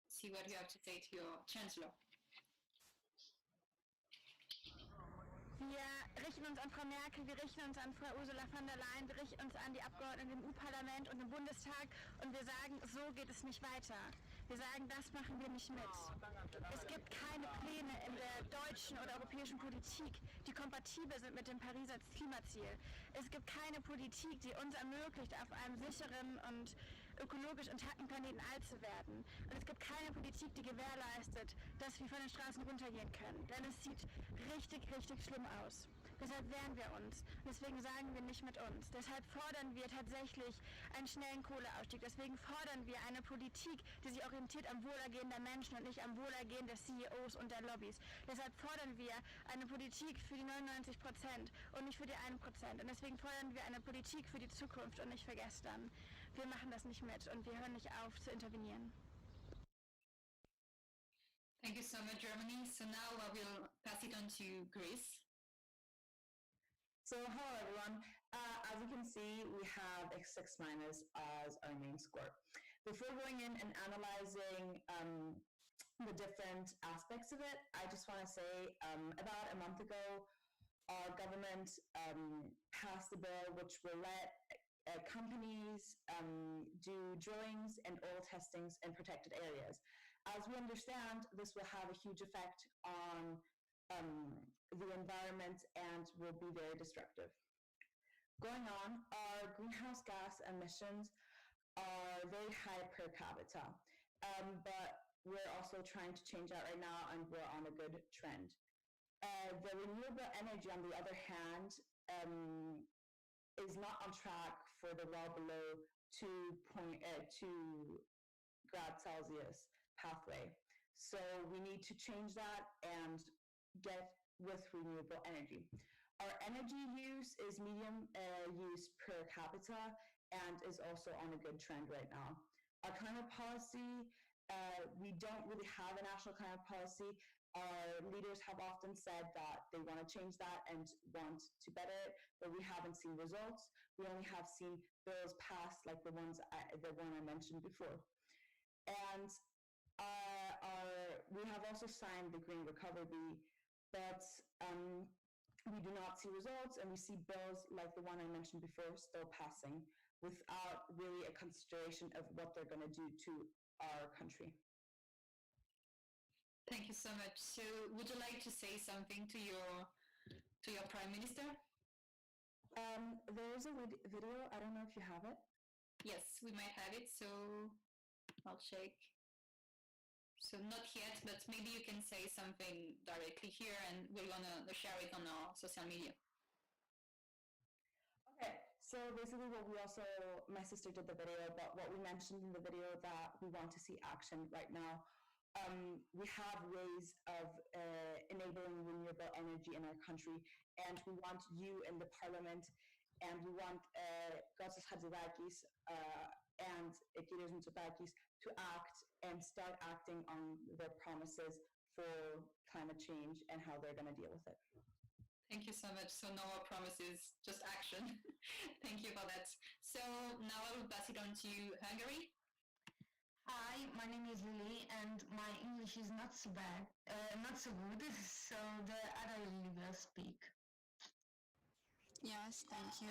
see what you have to say to your chancellor. Wir richten uns an Frau Merkel, wir richten uns an Frau Ursula von der Leyen, wir richten uns an die Abgeordneten im EU-Parlament und im Bundestag und wir sagen, so geht es nicht weiter. Wir sagen, das machen wir nicht mit. Es gibt keine Pläne in der deutschen oder europäischen Politik, die kompatibel sind mit dem Pariser Klimaziel. Es gibt keine Politik, die uns ermöglicht, auf einem sicheren und ökologisch intakten Planeten alt zu werden. Und es gibt keine Politik, die gewährleistet, dass wir von den Straßen runtergehen können. Denn es sieht richtig, richtig schlimm aus. Deshalb wehren wir uns. Und deswegen sagen wir nicht mit uns. Deshalb fordern wir tatsächlich einen schnellen Kohleausstieg. Deswegen fordern wir eine Politik, die sich orientiert am Wohlergehen der Menschen und nicht am Wohlergehen der CEOs und der Lobbys. Deshalb fordern wir eine Politik für die 99% und nicht für die 1%. Und deswegen fordern wir eine Politik für die Zukunft und nicht für gestern. Wir machen das nicht mit und wir hören nicht auf zu intervenieren. Thank you so much, Germany. So now I will pass it on to Greece. So hello everyone. As you can see, we have a 6- as our main score. Before going in and analyzing the different aspects of it, I just want to say about a month ago, our government passed a bill which will let companies do drillings and oil testings in protected areas. As we understand, this will have a huge effect on the environment and will be very destructive. Going on, our greenhouse gas emissions are very high per capita, but we're also trying to change that right now and we're on a good trend. The renewable energy, on the other hand, is not on track for the well below 2 grad Celsius pathway. So we need to change that and get with renewable energy. Our energy use is medium use per capita and is also on a good trend right now. Our climate policy, we don't really have a national climate policy. Our leaders have often said that they want to change that and want to better it, but we haven't seen results. We only have seen bills passed like the one I mentioned before. And we have also signed the Green Recovery, but we do not see results, and we see bills like the one I mentioned before still passing without really a consideration of what they're going to do to our country. Thank you so much. So would you like to say something to your Prime Minister? There is a video. I don't know if you have it. Yes, we might have it, so I'll check. So not yet, but maybe you can say something directly here, and we're gonna share it on our social media. Okay, so basically what we also, my sister did the video, but what we mentioned in the video that we want to see action right now. We have ways of enabling renewable energy in our country, and we want you in the parliament, and we want Gosses Hadzivakis and Kyrios Mitsotakis to act and start acting on their promises for climate change and how they're going to deal with it. Thank you so much. So no more promises, just action. Thank you for that. So now I will pass it on to Hungary. Hi, my name is Lily, and my English is not so bad, not so good, so the other Lily will speak. Yes, thank you.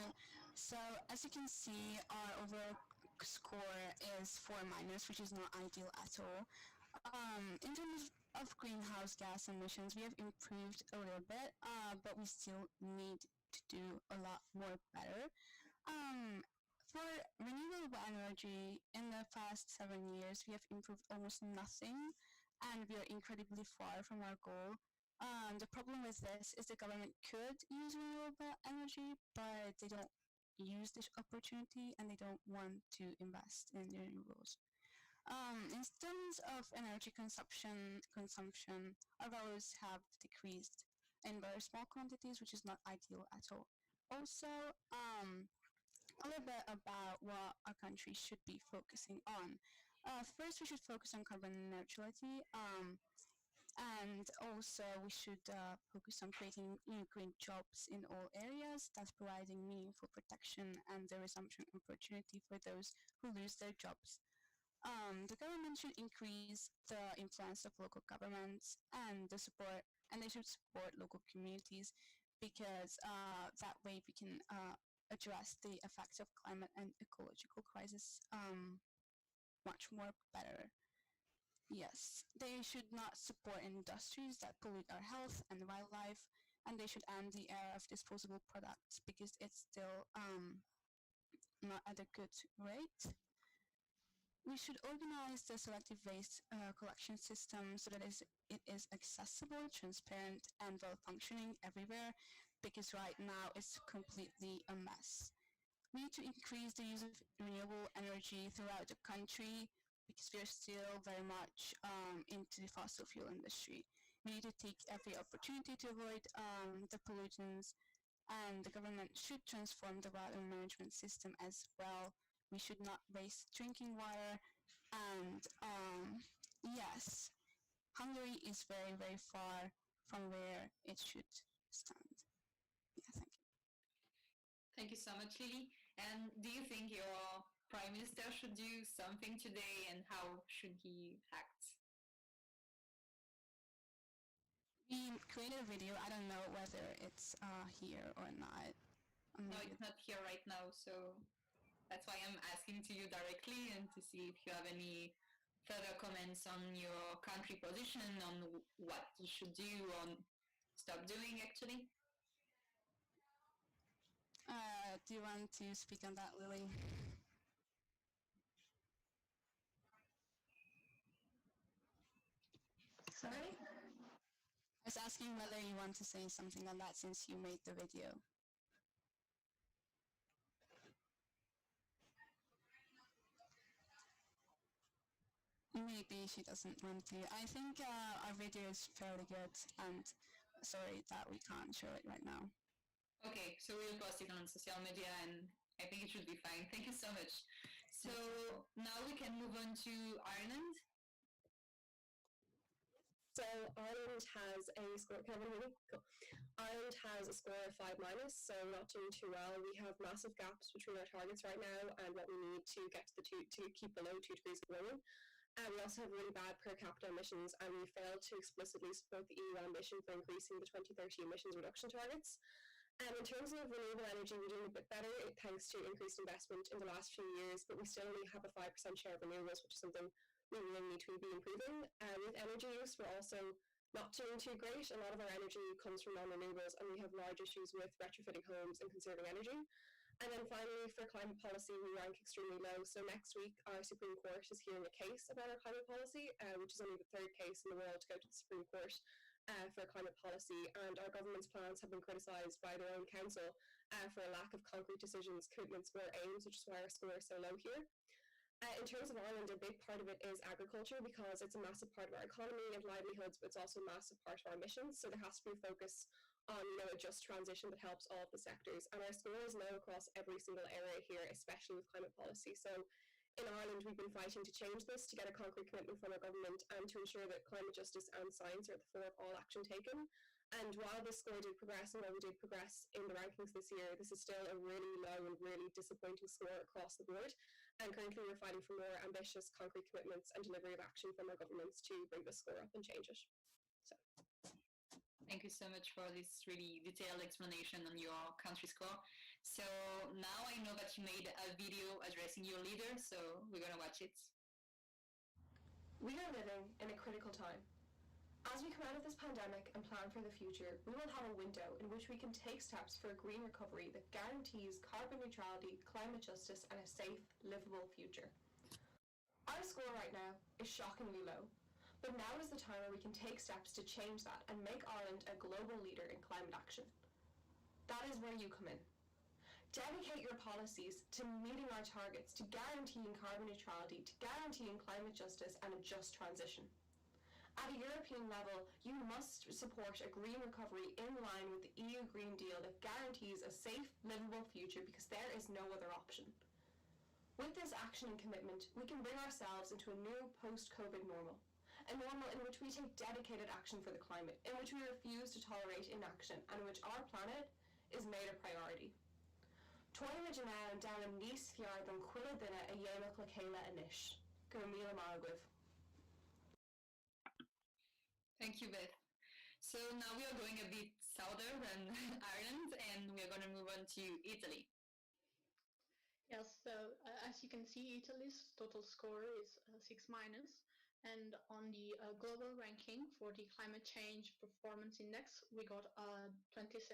So as you can see, our overall score is 4-, which is not ideal at all. In terms of greenhouse gas emissions, we have improved a little bit, but we still need to do a lot more better. For renewable energy, in the past 7 years, we have improved almost nothing, and we are incredibly far from our goal. The problem with this is the government could use renewable energy, but they don't use this opportunity, and they don't want to invest in renewables. In terms of energy consumption, our values have decreased in very small quantities, which is not ideal at all. Also, a little bit about what our country should be focusing on. First, we should focus on carbon neutrality, and also we should focus on creating new green jobs in all areas, thus providing meaningful protection and the resumption opportunity for those who lose their jobs. The government should increase the influence of local governments and they should support local communities, because that way we can address the effects of climate and ecological crisis much more better. Yes, they should not support industries that pollute our health and wildlife, and they should end the era of disposable products, because it's still not at a good rate. We should organize the selective waste collection system so that it is accessible, transparent, and well-functioning everywhere, because right now it's completely a mess. We need to increase the use of renewable energy throughout the country, because we are still very much into the fossil fuel industry. We need to take every opportunity to avoid the pollutants, and the government should transform the water management system as well. We should not waste drinking water, and yes, Hungary is very, very far from where it should stand. Yeah, thank you. Thank you so much, Lily. And do you think your Prime Minister should do something today, and how should he act? We created a video. I don't know whether it's here or not. No, it's not here right now, so that's why I'm asking to you directly, and to see if you have any further comments on your country position, on what you should do or stop doing, actually. Do you want to speak on that, Lily? Sorry? I was asking whether you want to say something on that since you made the video. Maybe she doesn't want to. I think our video is fairly good, and sorry that we can't show it right now. Okay, so we'll post it on social media, and I think it should be fine. Thank you so much. So now we can move on to Ireland. So Ireland has a score. Can everyone hear me? Cool. Ireland has a score of 5-, so not doing too well. We have massive gaps between our targets right now and what we need to get to keep below 2 degrees warming. We also have really bad per capita emissions, and we failed to explicitly support the EU ambition for increasing the 2030 emissions reduction targets. In terms of renewable energy, we're doing a bit better thanks to increased investment in the last few years, but we still only have a 5% share of renewables, which is something we really need to be improving. With energy use, we're also not doing too great. A lot of our energy comes from non-renewables, and we have large issues with retrofitting homes and conserving energy. And then finally, for climate policy, we rank extremely low. So next week, our Supreme Court is hearing a case about our climate policy, which is only the third case in the world to go to the Supreme Court for climate policy. And our government's plans have been criticised by their own council for a lack of concrete decisions, commitments, or aims, which is why our score is so low here. In terms of Ireland, a big part of it is agriculture because it's a massive part of our economy and livelihoods, but it's also a massive part of our missions. So there has to be a focus on a just transition that helps all of the sectors. And our score is low across every single area here, especially with climate policy. So in Ireland, we've been fighting to change this, to get a concrete commitment from our government and to ensure that climate justice and science are at the fore of all action taken. And while this score did progress and while we did progress in the rankings this year, this is still a really low and really disappointing score across the board. And currently we're fighting for more ambitious, concrete commitments and delivery of action from our governments to bring this score up and change it. So. Thank you so much for this really detailed explanation on your country score. So now I know that you made a video addressing your leader, so we're going to watch it. We are living in a critical time. As we come out of this pandemic and plan for the future, we will have a window in which we can take steps for a green recovery that guarantees carbon neutrality, climate justice, and a safe, livable future. Our score right now is shockingly low, but now is the time where we can take steps to change that and make Ireland a global leader in climate action. That is where you come in. Dedicate your policies to meeting our targets, to guaranteeing carbon neutrality, to guaranteeing climate justice and a just transition. At a European level, you must support a green recovery in line with the EU Green Deal that guarantees a safe, livable future because there is no other option. With this action and commitment, we can bring ourselves into a new post-COVID normal, a normal in which we take dedicated action for the climate, in which we refuse to tolerate inaction, and in which our planet is made a priority. Toime Janelle down in Nice Fiardon Quilladina a Yamuk Lakela Anish. Gurmila Maragwiv. Thank you, Beth. So now we are going a bit southern than Ireland, and we are going to move on to Italy. Yes, so as you can see, Italy's total score is 6 minus. And on the global ranking for the climate change performance index, we got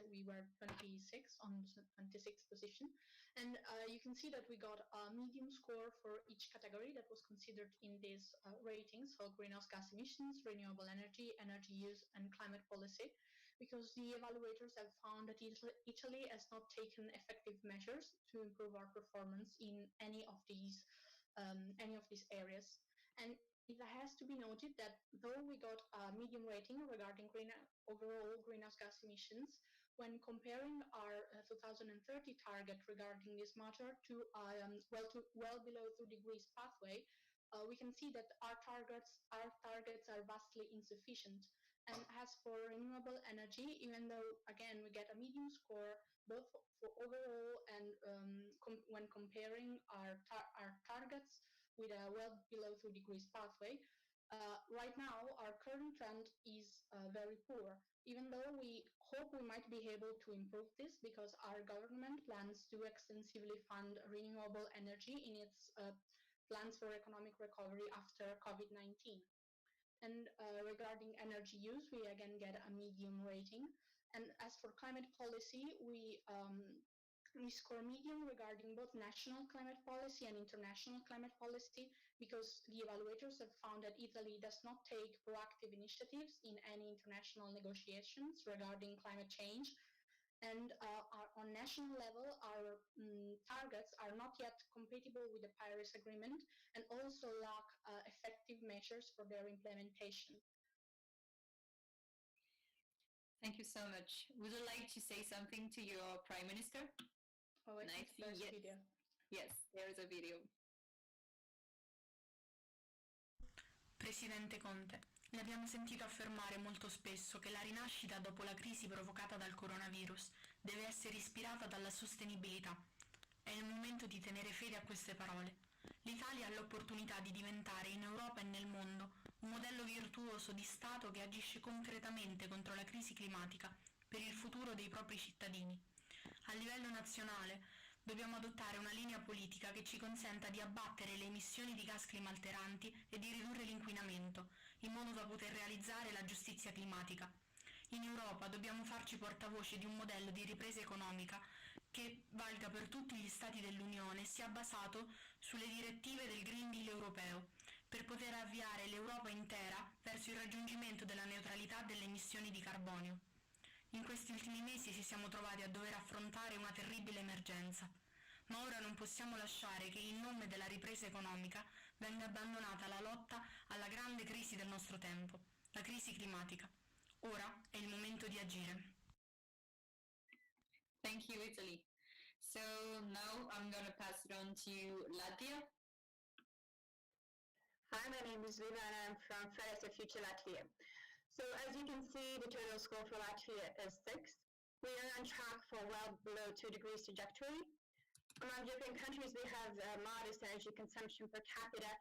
we were 26 on the 26th position. And you can see that we got a medium score for each category that was considered in these ratings, so greenhouse gas emissions, renewable energy, energy use, and climate policy, because the evaluators have found that Italy has not taken effective measures to improve our performance in any of these areas. And it has to be noted that though we got a medium rating regarding overall greenhouse gas emissions, when comparing our 2030 target regarding this matter to well below 2 degrees pathway, we can see that our targets are vastly insufficient. And as for renewable energy, even though again we get a medium score both for overall and when comparing our targets with a well below 2 degrees pathway, right now our current trend is very poor, even though we hope we might be able to improve this because our government plans to extensively fund renewable energy in its plans for economic recovery after COVID-19. And regarding energy use, we again get a medium rating. And as for climate policy, we score medium regarding both national climate policy and international climate policy because the evaluators have found that Italy does not take proactive initiatives in any international negotiations regarding climate change. And on national level, our targets are not yet compatible with the Paris Agreement and also lack effective measures for their implementation. Thank you so much. Would you like to say something to your Prime Minister? Oh, I think there's a video. Yes, there is a video. Presidente Conte, le abbiamo sentito affermare molto spesso che la rinascita dopo la crisi provocata dal coronavirus deve essere ispirata dalla sostenibilità. È il momento di tenere fede a queste parole. L'Italia ha l'opportunità di diventare in Europa e nel mondo un modello virtuoso di Stato che agisce concretamente contro la crisi climatica per il futuro dei propri cittadini. A livello nazionale dobbiamo adottare una linea politica che ci consenta di abbattere le emissioni di gas climalteranti e di ridurre l'inquinamento, in modo da poter realizzare la giustizia climatica. In Europa dobbiamo farci portavoce di un modello di ripresa economica che valga per tutti gli Stati dell'Unione sia basato sulle direttive del Green Deal europeo, per poter avviare l'Europa intera verso il raggiungimento della neutralità delle emissioni di carbonio. In questi ultimi mesi ci siamo trovati a dover affrontare una terribile emergenza, ma ora non possiamo lasciare che in nome della ripresa economica venga abbandonata la lotta alla grande crisi del nostro tempo, la crisi climatica. Ora è il momento di agire. Thank you, Italy. So now I'm going to pass it on to Latvia. Hi, my name is Viva and I'm from Fridays for Future Latvia. So as you can see, the total score for Latvia is 6. We are on track for well below 2 degrees trajectory. Among European countries, we have modest energy consumption per capita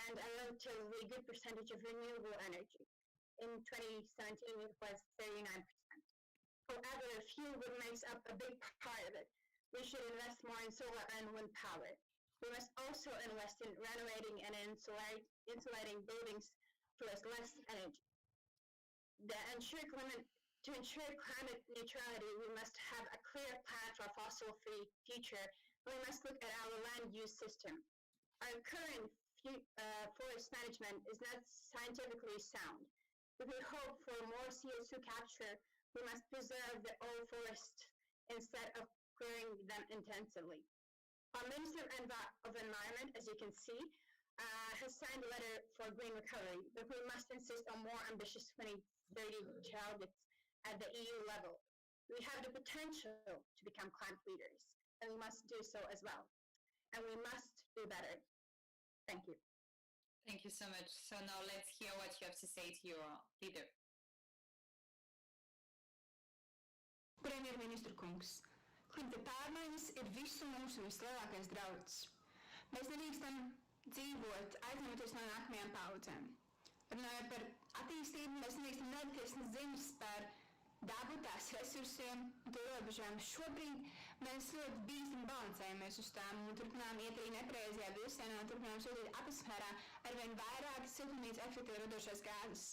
and a relatively good percentage of renewable energy. In 2017, it was 39%. However, fuel wood makes up a big part of it. We should invest more in solar and wind power. We must also invest in renovating and insulating buildings to waste less energy. To ensure climate neutrality, we must have a clear plan for a fossil-free future, and we must look at our land use system. Our current forest management is not scientifically sound. If we hope for more CO2 capture, we must preserve the old forests instead of clearing them intensively. Our Minister of Environment, as you can see, has signed a letter for green recovery, but we must insist on more ambitious 2030 targets at the EU level. We have the potential to become climate leaders, and we must do so as well. And we must do better. Thank you. Thank you so much. So now let's hear what you have to say to your leader. Premjerministra kungs, klimata pārmaiņas ir visu mūsu vislielākais drauds. Mēs nedrīkstam dzīvot aizņemoties no nākamajām paudzēm. Runājot par attīstību, mēs nedrīkstam neatkarties no ziņas par dabu, tās resursiem un to robežām. Šobrīd mēs ļoti bīstami balansējamies uz tām un turpinām iet arī nepareizajā virzienā un turpinām sūtīt atmosfērā arvien vairāk siltumnīca efekta radošās gāzes.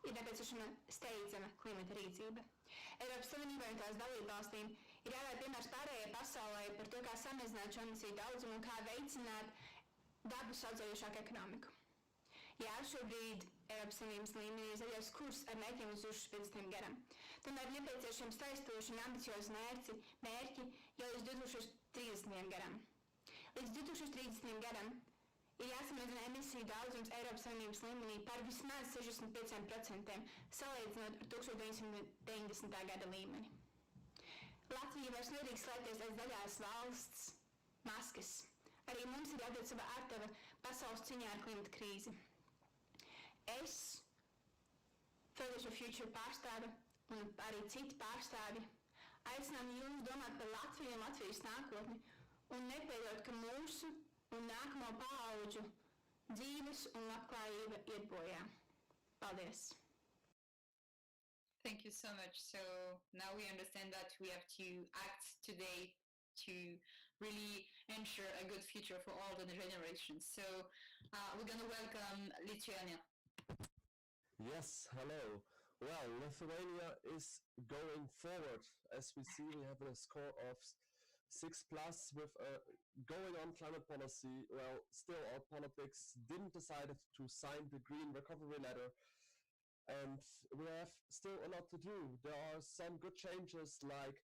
Ir nepieciešama steidzama klimata rīcība. Eiropas Savienībai un tās dalībvalstīm ir jārāda piemērs pārējai pasaulē par to, kā samazināt šo emisiju daudzumu un kā veicināt dabu saudzējošāku ekonomiku. Jā, šobrīd Eiropas Savienības līmenī ir zaļais kurs ar mērķiem līdz 2050. gadam. Tomēr nepieciešams saistoši un ambiciozi mērķi jau līdz 2030. gadam. Līdz 2030. gadam ir jāsamazina emisiju daudzums Eiropas Savienības līmenī par vismaz 65%, salīdzinot ar 1990. gada līmeni. Latvija vairs nedrīkst slēpties aiz zaļās valsts maskas. Arī mums ir jādod sava ārtava pasaules ciņā ar klimata krīzi. Es, Fridays for Future pārstāve un arī citi pārstāvi, aicinām jūs domāt par Latviju un Latvijas nākotni un nepieļaut, ka mūsu un nākamo paauģu dzīves un labklājība iet bojā. Paldies! Thank you so much. So now we understand that we have to act today to really ensure a good future for all the generations. So we're going to welcome Lithuania. Yes, hello. Well, Lithuania is going forward. As we see, we have a score of 6+ with a going on climate policy. Well, still our politics didn't decide to sign the green recovery letter, and we have still a lot to do. There are some good changes, like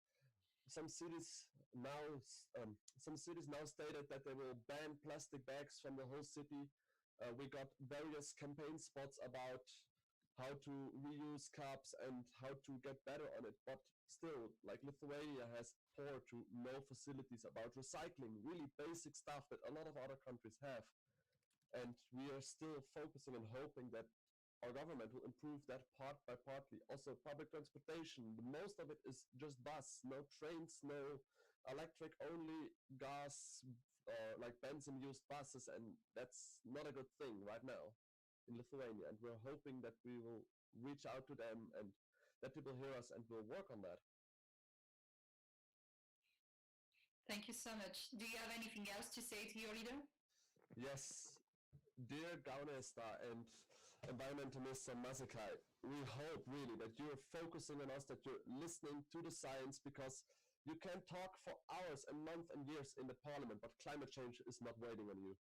some cities now stated that they will ban plastic bags from the whole city. We got various campaign spots about how to reuse cups and how to get better on it, but still, like, Lithuania has poor to no facilities about recycling, really basic stuff that a lot of other countries have. And we are still focusing and hoping that our government will improve that part by partly. Also, public transportation, most of it is just bus, no trains, no electric, only gas, like benzene-used buses, and that's not a good thing right now in Lithuania, and we're hoping that we will reach out to them and that people hear us and will work on that. Thank you so much. Do you have anything else to say to your leader? Yes, dear Gaunesta and environmentalist Masakai, we hope really that you're focusing on us, that you're listening to the science, because You can talk for hours and months and years in the parliament, but climate change is not waiting on you.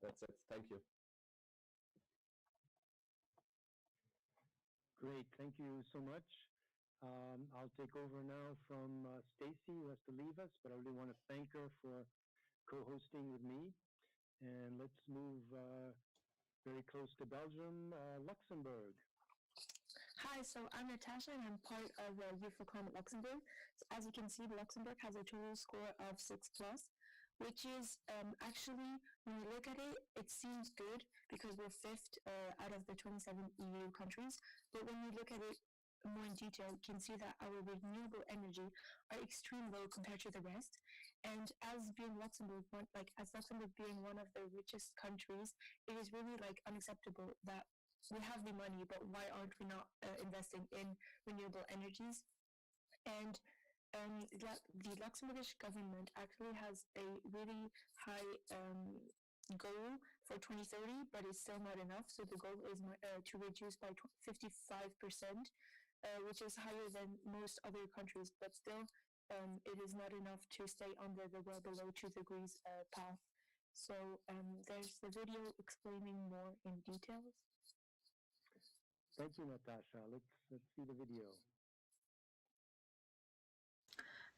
That's it. Thank you. Great. Thank you so much. I'll take over now from Stacy, who has to leave us, but I really want to thank her for co-hosting with me. And let's move very close to Belgium, Luxembourg. Hi, so I'm Natasha and I'm part of Youth for Climate Luxembourg. So as you can see, Luxembourg has a total score of 6+, which is actually, when you look at it, it seems good because we're 5th out of the 27 EU countries. But when you look at it more in detail, you can see that our renewable energy are extremely low compared to the rest. And as being Luxembourg, as Luxembourg being one of the richest countries, it is really unacceptable that we have the money, but why aren't we not investing in renewable energies? And the Luxembourgish government actually has a really high goal for 2030, but it's still not enough. So the goal is to reduce by 55%, which is higher than most other countries, but still it is not enough to stay under the well below 2 degrees path. So there's the video explaining more in details. Thank you, Natasha. Let's see the video.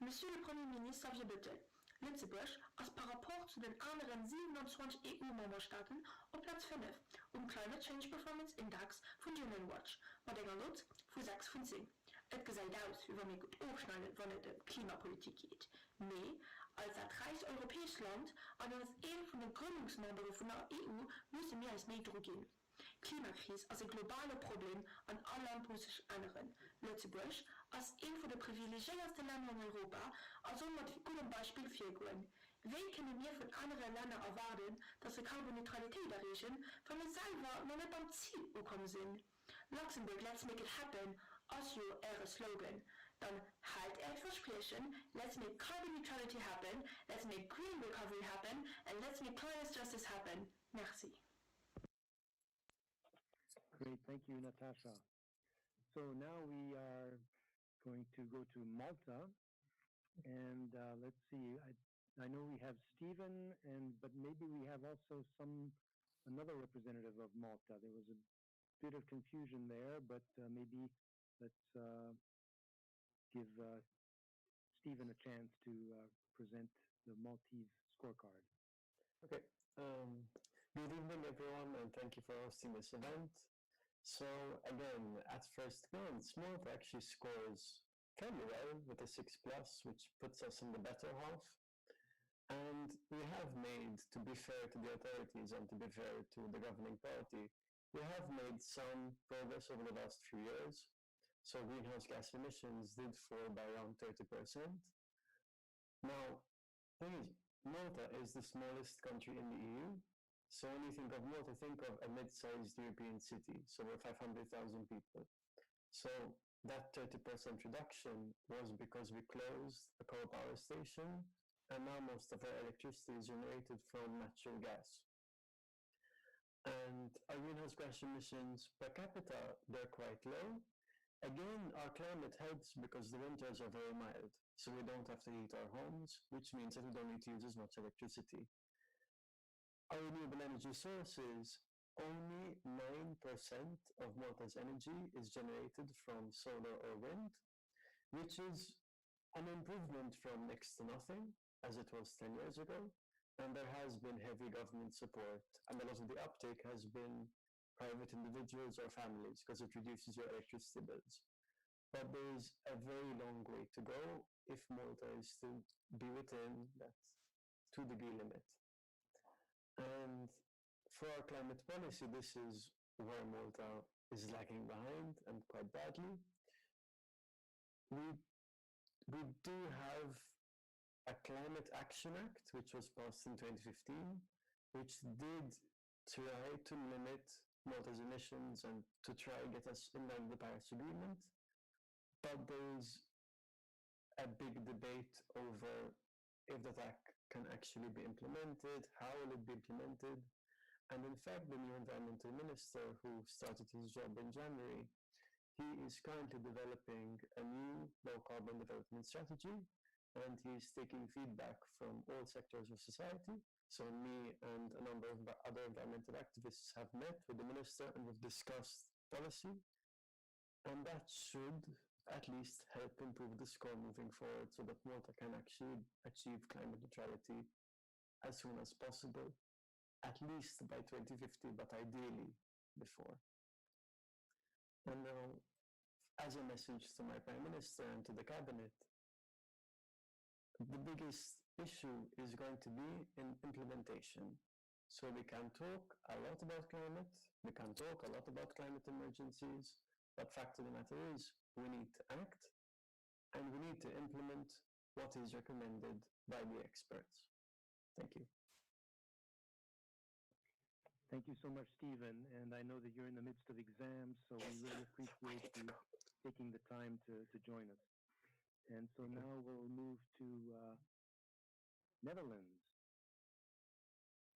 Monsieur le Premier Minister Xavier Bettel, Lützeburg als par rapport zu den anderen 27 EU-Memberstaaten auf Platz 5 Climate Change Performance Index von Human Watch, mit einer Not von 6 von 10. Et gesagt aus, wie wir gut aufschneiden, wenn es um Klimapolitik geht. Mais, als ein reiches europäisches Land und als ein von den Gründungsmembern von der EU müssen wir als mehr gehen. Klimakrise ist ein globales Problem an allen politischen anderen. Lützeburg als ein von den privilegiertesten Ländern in Europa, also mit gutem Beispiel vorgehen. Wie können wir von anderen Ländern erwarten, dass wir Carbonneutralität erreichen, wenn wir selber noch nicht am Ziel gekommen sind? Luxembourg, let's make it happen, als ihr Slogan. Dann halt Versprechen, let's make carbon neutrality happen, let's make green recovery happen, and let's make climate justice happen. Merci. Great, thank you, Natasha. So now we are going to go to Malta, and let's see. I know we have Stephen, but maybe we have also another representative of Malta. There was a bit of confusion there, but maybe let's give Stephen a chance to present the Maltese scorecard. Okay. Good evening, everyone, and thank you for hosting this event. So again, at first glance, Malta actually scores fairly well with a 6+, which puts us in the better half. And we have made, to be fair to the authorities and to be fair to the governing party, we have made some progress over the last few years. So greenhouse gas emissions did fall by around 30%. Now, Malta is the smallest country in the EU. So when you think of Malta, think of a mid-sized European city, so we're 500,000 people. So that 30% reduction was because we closed a coal power station, and now most of our electricity is generated from natural gas. And our greenhouse gas emissions per capita, they're quite low. Again, our climate helps because the winters are very mild, so we don't have to heat our homes, which means that we don't need to use as much electricity. Our renewable energy sources, only 9% of Malta's energy is generated from solar or wind, which is an improvement from next to nothing, as it was 10 years ago, and there has been heavy government support, and a lot of the uptake has been private individuals or families, because it reduces your electricity bills. But there's a very long way to go if Malta is to be within that 2-degree limit. And for our climate policy, this is where Malta is lagging behind, and quite badly. We do have a Climate Action Act, which was passed in 2015, which did try to limit Malta's emissions and to try and get us in line with the Paris Agreement. But there's a big debate over if that act can actually be implemented, how will it be implemented, and in fact the new environmental minister who started his job in January, He is currently developing a new low-carbon development strategy, and he's taking feedback from all sectors of society. So me and a number of other environmental activists have met with the minister and we've discussed policy, and that should at least help improve the score moving forward so that Malta can actually achieve climate neutrality as soon as possible, at least by 2050, but ideally before. And now, as a message to my Prime Minister and to the Cabinet, the biggest issue is going to be in implementation. So we can talk a lot about climate, we can talk a lot about climate emergencies, but fact of the matter is we need to act and we need to implement what is recommended by the experts. Thank you. Thank you so much, Stephen. And I know that you're in the midst of exams, so we really appreciate you taking the time to join us. And so now we'll move to Netherlands.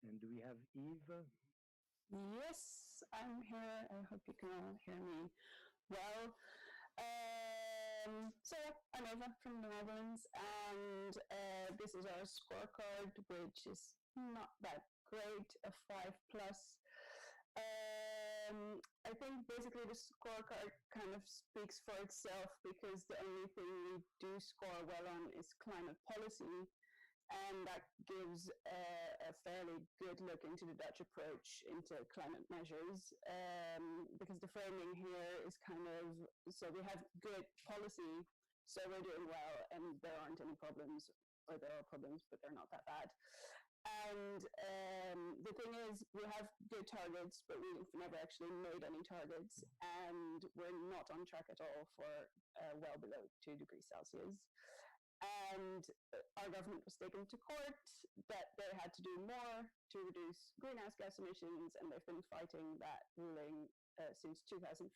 And do we have Eve? Yes, I'm here. I hope you can all hear me well. So I'm Eva from the Netherlands, and this is our scorecard, which is not that great, a 5+. I think basically the scorecard kind of speaks for itself because the only thing we do score well on is climate policy, and that gives a fairly good look into the Dutch approach into climate measures, because the framing here is kind of, so we have good policy, so we're doing well, and there aren't any problems, or there are problems, but they're not that bad. And the thing is, we have good targets, but we've never actually made any targets, and we're not on track at all for well below 2 degrees Celsius. And our government was taken to court that they had to do more to reduce greenhouse gas emissions, and they've been fighting that ruling since 2015.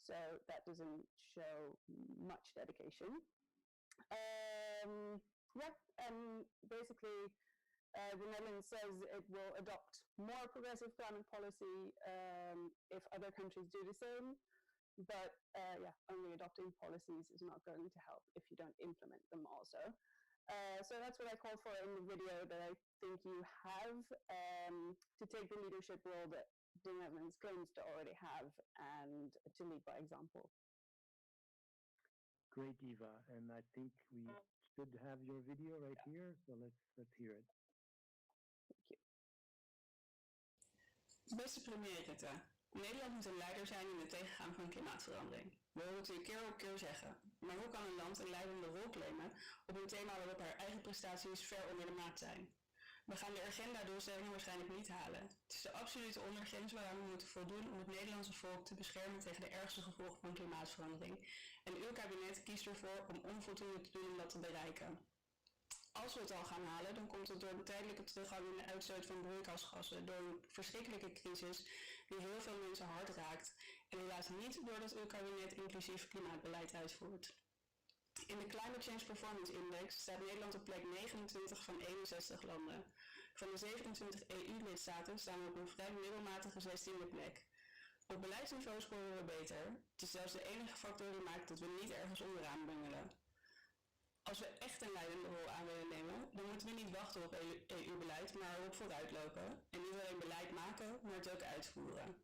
So that doesn't show much dedication. Basically, the Netherlands says it will adopt more progressive climate policy if other countries do the same. But only adopting policies is not going to help if you don't implement them also. So that's what I call for in the video that I think you have, to take the leadership role that the Netherlands claims to already have and to lead by example. Great, Eva. And I think we should have your video right here, so let's hear it. Thank you. Beste premier Rutte, Nederland moet een leider zijn in het tegengaan van klimaatverandering. We horen het u keer op keer zeggen. Maar hoe kan een land een leidende rol claimen op een thema waarop haar eigen prestaties ver onder de maat zijn? We gaan de agenda-doelstellingen waarschijnlijk niet halen. Het is de absolute ondergrens waaraan we moeten voldoen om het Nederlandse volk te beschermen tegen de ergste gevolgen van klimaatverandering. En uw kabinet kiest ervoor om onvoldoende te doen om dat te bereiken. Als we het al gaan halen, dan komt het door de tijdelijke teruggang in de uitstoot van broeikasgassen, door een verschrikkelijke crisis die heel veel mensen hard raakt, en helaas niet doordat uw kabinet inclusief klimaatbeleid uitvoert. In de Climate Change Performance Index staat Nederland op plek 29 van 61 landen. Van de 27 EU-lidstaten staan we op een vrij middelmatige 16e plek. Op beleidsniveau scoren we beter. Het is zelfs de enige factor die maakt dat we niet ergens onderaan bungelen. Als we echt een leidende rol aan willen nemen, dan moeten we niet wachten op EU-beleid, maar erop vooruitlopen. En niet alleen beleid maken, maar het ook uitvoeren.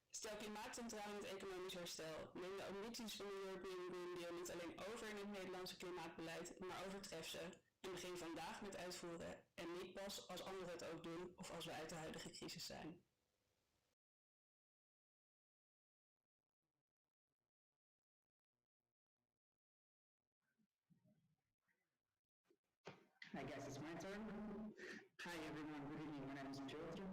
Stel klimaat centraal in het economisch herstel. Neem de ambities van de European Green Deal niet alleen over in het Nederlandse klimaatbeleid, maar overtref ze. En begin vandaag met uitvoeren. En niet pas als anderen het ook doen of als we uit de huidige crisis zijn. I guess it's my turn. Hi everyone, good evening. My name is Piotr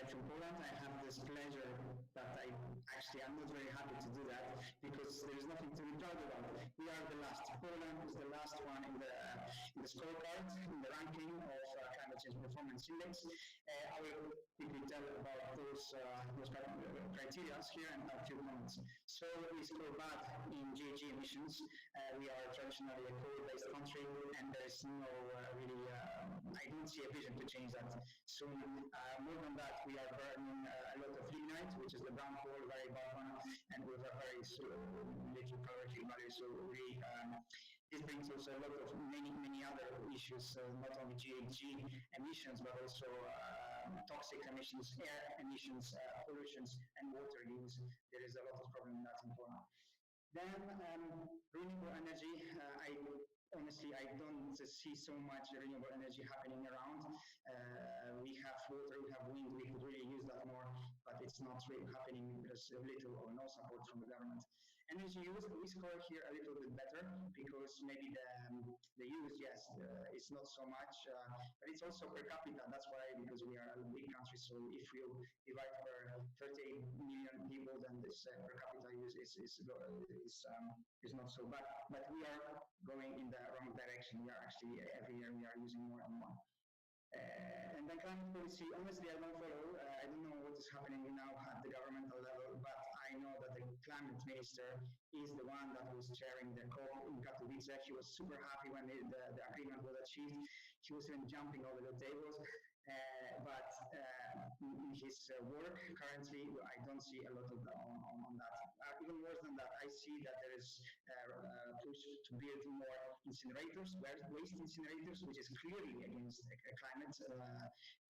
from Poland. I have this pleasure that I'm not very happy to do that because there is nothing to be proud about. We are the last. Poland is the last one in the scorecard, in the ranking of Climate Change Performance Index. I will quickly tell about those criteria here and have a few comments. So we score bad in GHG emissions. We are traditionally a coal-based country, and there is no I don't see a vision to change that soon. More than that, we are burning a lot of lignite, which is the brown coal, very bad one, and with a very values, little calorific values. So really, this brings also a lot of many other issues, not only GHG emissions, but also toxic emissions, air emissions, pollutions, and water use. There is a lot of problem in that in Poland. Then renewable energy, I don't see so much renewable energy happening around. We have water, we have wind, we could really use that more, but it's not really happening because of little or no support from the government. Energy use, we score here a little bit better because maybe the use, yes, it's not so much, but it's also per capita. That's why, because we are a big country, so if you divide per 38 million people, then this per capita use is not so bad. But we are going in the wrong direction. We are actually, every year we are using more and more. And then climate policy, honestly, I don't follow. I don't know what is happening now at the governmental level, but I know that the climate minister is the one that was chairing the COP in Katowice. He was super happy when the agreement was achieved. He was even jumping over the tables. But in his work currently, I don't see a lot of on that. Even worse than that, I see that there is a push to build more incinerators, waste incinerators, which is clearly against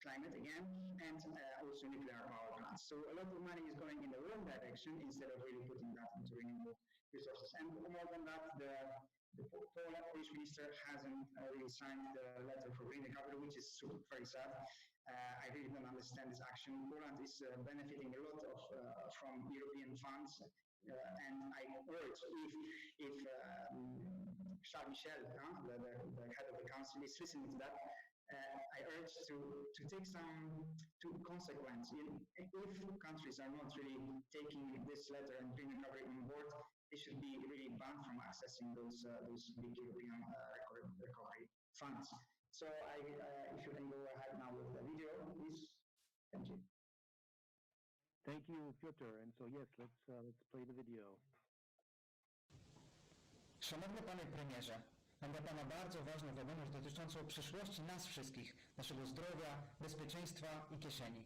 climate again, and also nuclear power plants. So a lot of money is going in the wrong direction instead of really putting that into renewable resources. And more than that, the Polish minister hasn't really signed the letter for green recovery, which is very sad. I really don't understand this action. Poland is benefiting a lot from European funds, and I urge if Charles Michel, the head of the council, is listening to that, I urge to take some consequence. If countries are not really taking this letter and green recovery on board, they should be really banned from accessing those big European recovery funds. So if you can go ahead now with the video, please. Thank you. Thank you, Piotr. And so yes, let's play the video. Szanowny Panie Premierze, mam dla Pana bardzo ważną wiadomość dotyczącą przyszłości nas wszystkich, naszego zdrowia, bezpieczeństwa i kieszeni.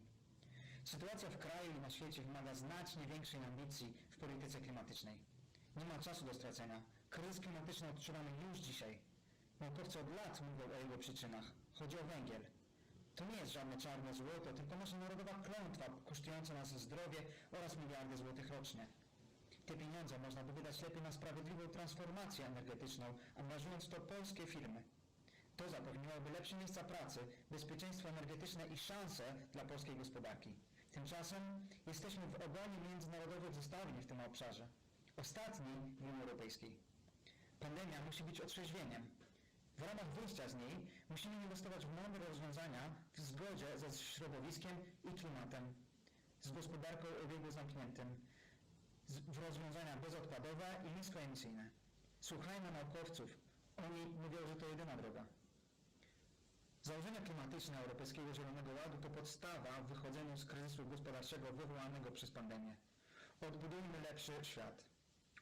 Sytuacja w kraju i na świecie wymaga znacznie większej ambicji w polityce klimatycznej. Nie ma czasu do stracenia. Kryzys klimatyczny odczuwamy już dzisiaj. Naukowcy od lat mówią o jego przyczynach. Chodzi o węgiel. To nie jest żadne czarne złoto, tylko nasza narodowa klątwa kosztująca nas zdrowie oraz miliardy złotych rocznie. Te pieniądze można by wydać lepiej na sprawiedliwą transformację energetyczną, angażując to polskie firmy. To zapewniłoby lepsze miejsca pracy, bezpieczeństwo energetyczne i szanse dla polskiej gospodarki. Tymczasem jesteśmy w ogonie międzynarodowych zestawień w tym obszarze. Ostatni w Unii Europejskiej. Pandemia musi być otrzeźwieniem. W ramach wyjścia z niej musimy inwestować w mądre rozwiązania w zgodzie ze środowiskiem i klimatem, z gospodarką o obiegu zamkniętym, w rozwiązania bezodpadowe i niskoemisyjne. Słuchajmy naukowców. Oni mówią, że to jedyna droga. Założenia klimatyczne Europejskiego Zielonego Ładu to podstawa w wychodzeniu z kryzysu gospodarczego wywołanego przez pandemię. Odbudujmy lepszy świat.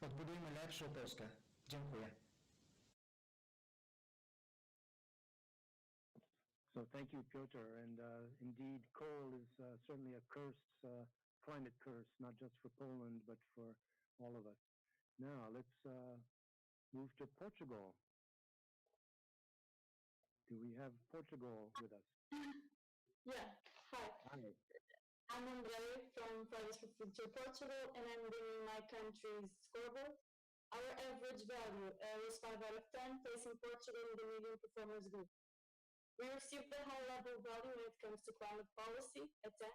Odbudujmy lepszą Polskę. Dziękuję. So thank you, Piotr. And indeed, coal is certainly a curse, climate curse, not just for Poland, but for all of us. Now, let's move to Portugal. Do we have Portugal with us? Yeah, hi. Hi. I'm Andrei from Fridays for Future Portugal, and I'm bringing my country's scoreboard. Our average value was 5 out of 10, placing Portugal in the medium performance group. We received a high-level value when it comes to climate policy, a 10,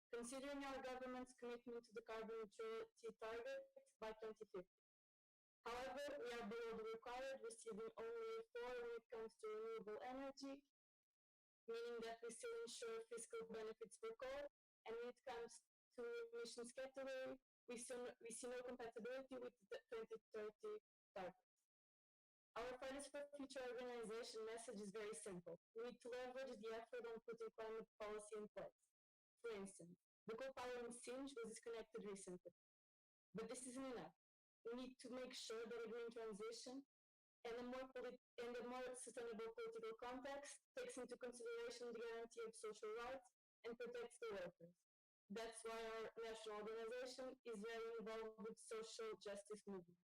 considering our government's commitment to the carbon neutrality target by 2050. However, we are below the required, receiving only a 4 when it comes to renewable energy, meaning that we still ensure fiscal benefits for coal, and when it comes to emissions category, we see no compatibility with the 2030 targets. Our Fridays for Future organization message is very simple. We need to leverage the effort on putting climate policy in place. For instance, the coal-firing Singe was disconnected recently. But this isn't enough. We need to make sure that a green transition and a more sustainable political context takes into consideration the guarantee of social rights and protects the workers. That's why our national organization is very involved with social justice movements.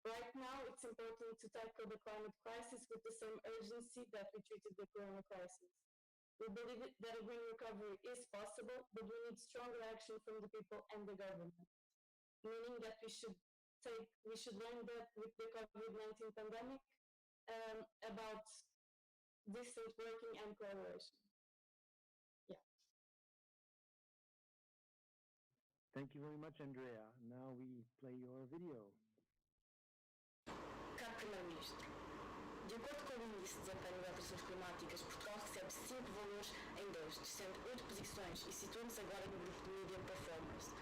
Right now, it's important to tackle the climate crisis with the same urgency that we treated the corona crisis. We believe that a green recovery is possible, but we need stronger action from the people and the government, meaning that we should learn that with the COVID-19 pandemic about distant working and collaboration. Yeah. Thank you very much, Andrea. Now we play your video. Caro Primeiro-Ministro, de acordo com o Índice de Desempenho de Alterações Climáticas, Portugal recebe 5 valores em 2, descendo 8 posições e situa-nos agora no grupo de Medium Performance.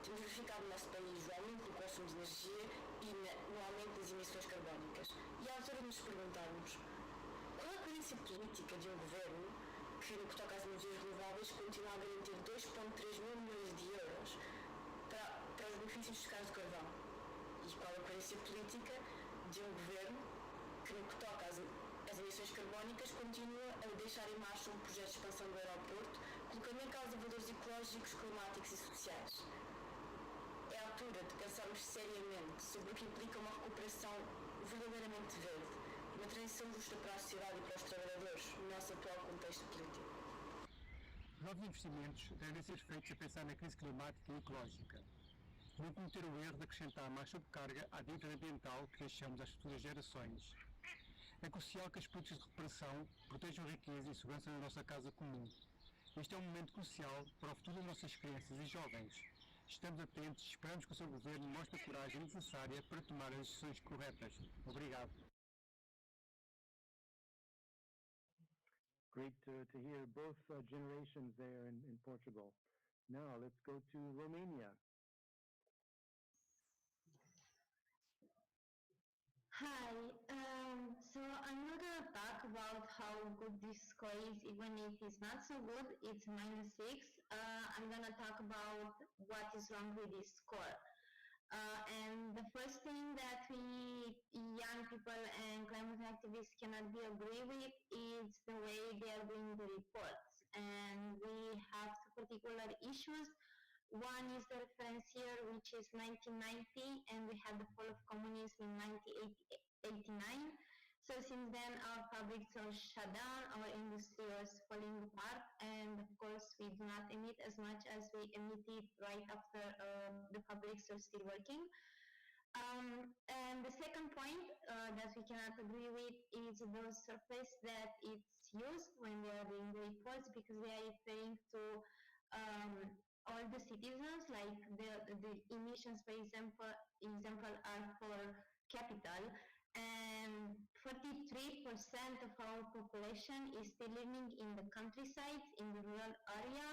Temos verificado no nosso país o aumento do consumo de energia e no aumento das emissões carbónicas. E à altura de nos perguntarmos qual é a coerência política de um governo que, no que toca às energias renováveis, continua a garantir 2,3 mil milhões de euros para os benefícios fiscais do carvão? E qual é a coerência política de um governo que, no que toca às emissões carbónicas, continua a deixar em marcha um projeto de expansão do aeroporto, colocando em causa valores ecológicos, climáticos e sociais? É a altura de pensarmos seriamente sobre o que implica uma recuperação verdadeiramente verde, uma transição justa para a sociedade e para os trabalhadores no nosso atual contexto político. Novos investimentos devem ser feitos a pensar na crise climática e ecológica. Não cometer o erro de acrescentar mais sobrecarga à dívida ambiental que deixamos às futuras gerações. É crucial que as políticas de recuperação protejam a riqueza e a segurança da nossa casa comum. Este é um momento crucial para o futuro das nossas crianças e jovens. Estamos atentos e esperamos que o seu governo mostre a coragem necessária para tomar as decisões corretas. Obrigado. Great to hear both generations there in Portugal. Now let's go to Romania. Hi, so I'm not gonna talk about how good this score is, even if it's not so good, it's -6. I'm gonna talk about what is wrong with this score. And the first thing that we young people and climate activists cannot be agree with is the way they are doing the reports. And we have two particular issues. One is the reference year, which is 1990, and we had the fall of communism in 1989. So since then, our fabrics are shut down, our industry is falling apart, and of course, we do not emit as much as we emitted right after the fabrics are still working. And the second point that we cannot agree with is the surface that it's used when they are doing the reports, because they are referring to all the citizens, like the emissions, for example, are for capital, and 43% of our population is still living in the countryside, in the rural area,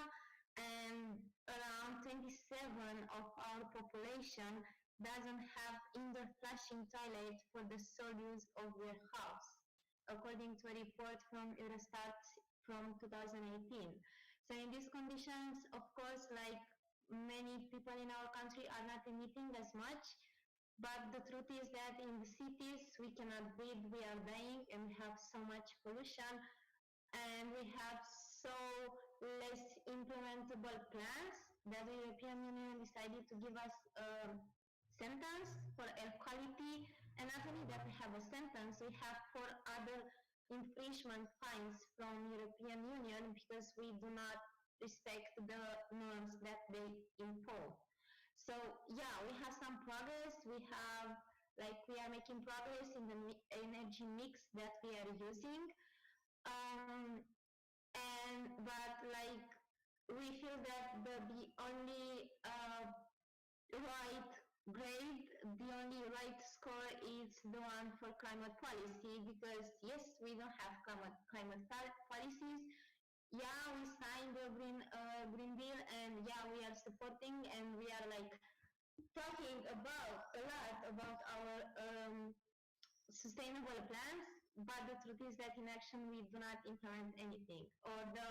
and around 27% of our population doesn't have indoor flushing toilet for the sole use of their house, according to a report from Eurostat from 2018. So in these conditions, of course, like many people in our country are not emitting as much, but the truth is that in the cities we cannot breathe, we are dying, and we have so much pollution, and we have so less implementable plans that the European Union decided to give us a sentence for air quality, and not only that we have a sentence, we have 4 other infringement fines from European Union because we do not respect the norms that they impose. So yeah, we have some progress. We are making progress in the energy mix that we are using, but like we feel that the only right grade, the only right score is the one for climate policy, because yes, we don't have climate policies. Yeah, we signed the Green Deal, and yeah, we are supporting, and we are like talking about a lot about our sustainable plans, but the truth is that in action we do not implement anything, or the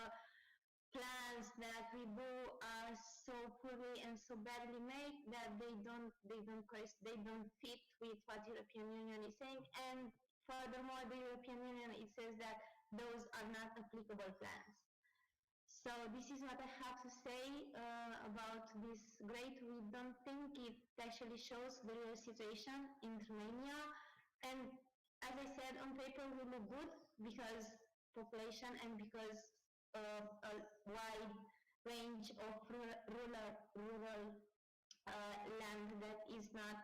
plans that we do are so poorly and so badly made that they don't fit with what European Union is saying, and furthermore, the European Union, it says that those are not applicable plans. So this is what I have to say about this great. We don't think it actually shows the real situation in Romania. And as I said, on paper we look good because population and because of a wide range of rural land that is not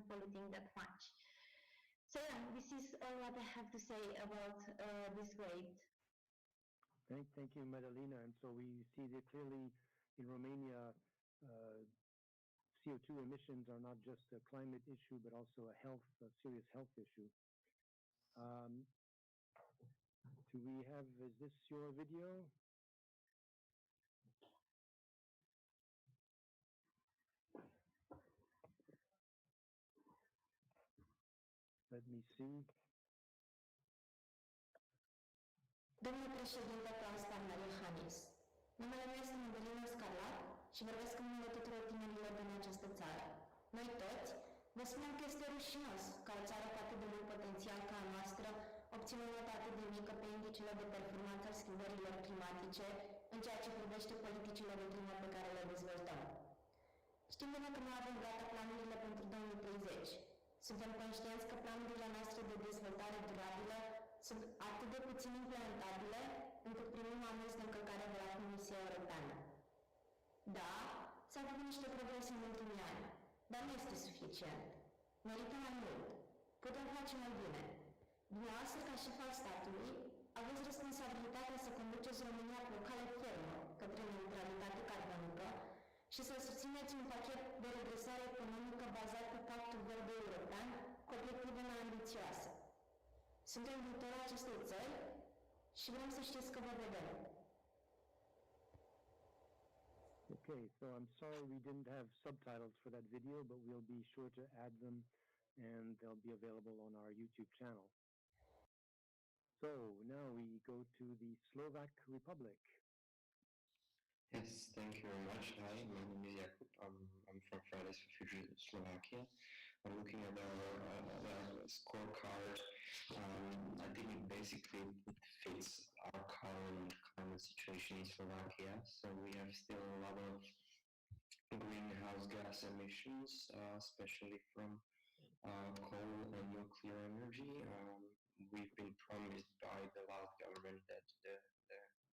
polluting that much. So yeah, this is all what I have to say about this grade. Thank you, Madalina. And so we see that clearly in Romania, CO2 emissions are not just a climate issue, but also a serious health issue. Is this your video? Let me see. Domnule președinte Constantin Iohannis, numele meu este Madalina Scarlat și vorbesc în numele tuturor tinerilor din această țară. Noi toți vă spunem că este rușinos ca o țară cu atât de mult potențial ca a noastră obține o notă atât de mică pe indicele de performanță al schimbărilor climatice în ceea ce privește politicile de climă pe care le dezvoltăm. Știm bine că nu avem gata planurile pentru 2030. Suntem conștienți că planurile noastre de dezvoltare durabilă sunt atât de puțin implementabile încât primim anunț de încălcare de la Comisia Europeană. Da, s-au făcut niște progrese în ultimii ani, dar nu este suficient. Merită mai mult. Putem face mai bine. Dumneavoastră, ca șef al statului, aveți responsabilitatea să conduceți România pe o cale fermă către neutralitate carbonică și să susțineți un pachet de redresare economică bazat pe Pactul Verde European cu obiective mai ambițioase. Suntem viitorul acestei țări și vrem să știți că vă vedem. Okay, so I'm sorry we didn't have subtitles for that video, but we'll be sure to add them and they'll be available on our YouTube channel. So now we go to the Slovak Republic. Yes, thank you very much. Hi, my name is Jakub. I'm from Fridays for Future Slovakia. I'm looking at our scorecard. I think it basically fits our current climate situation in Slovakia. So we have still a lot of greenhouse gas emissions, especially from coal and nuclear energy. We've been promised by the last government that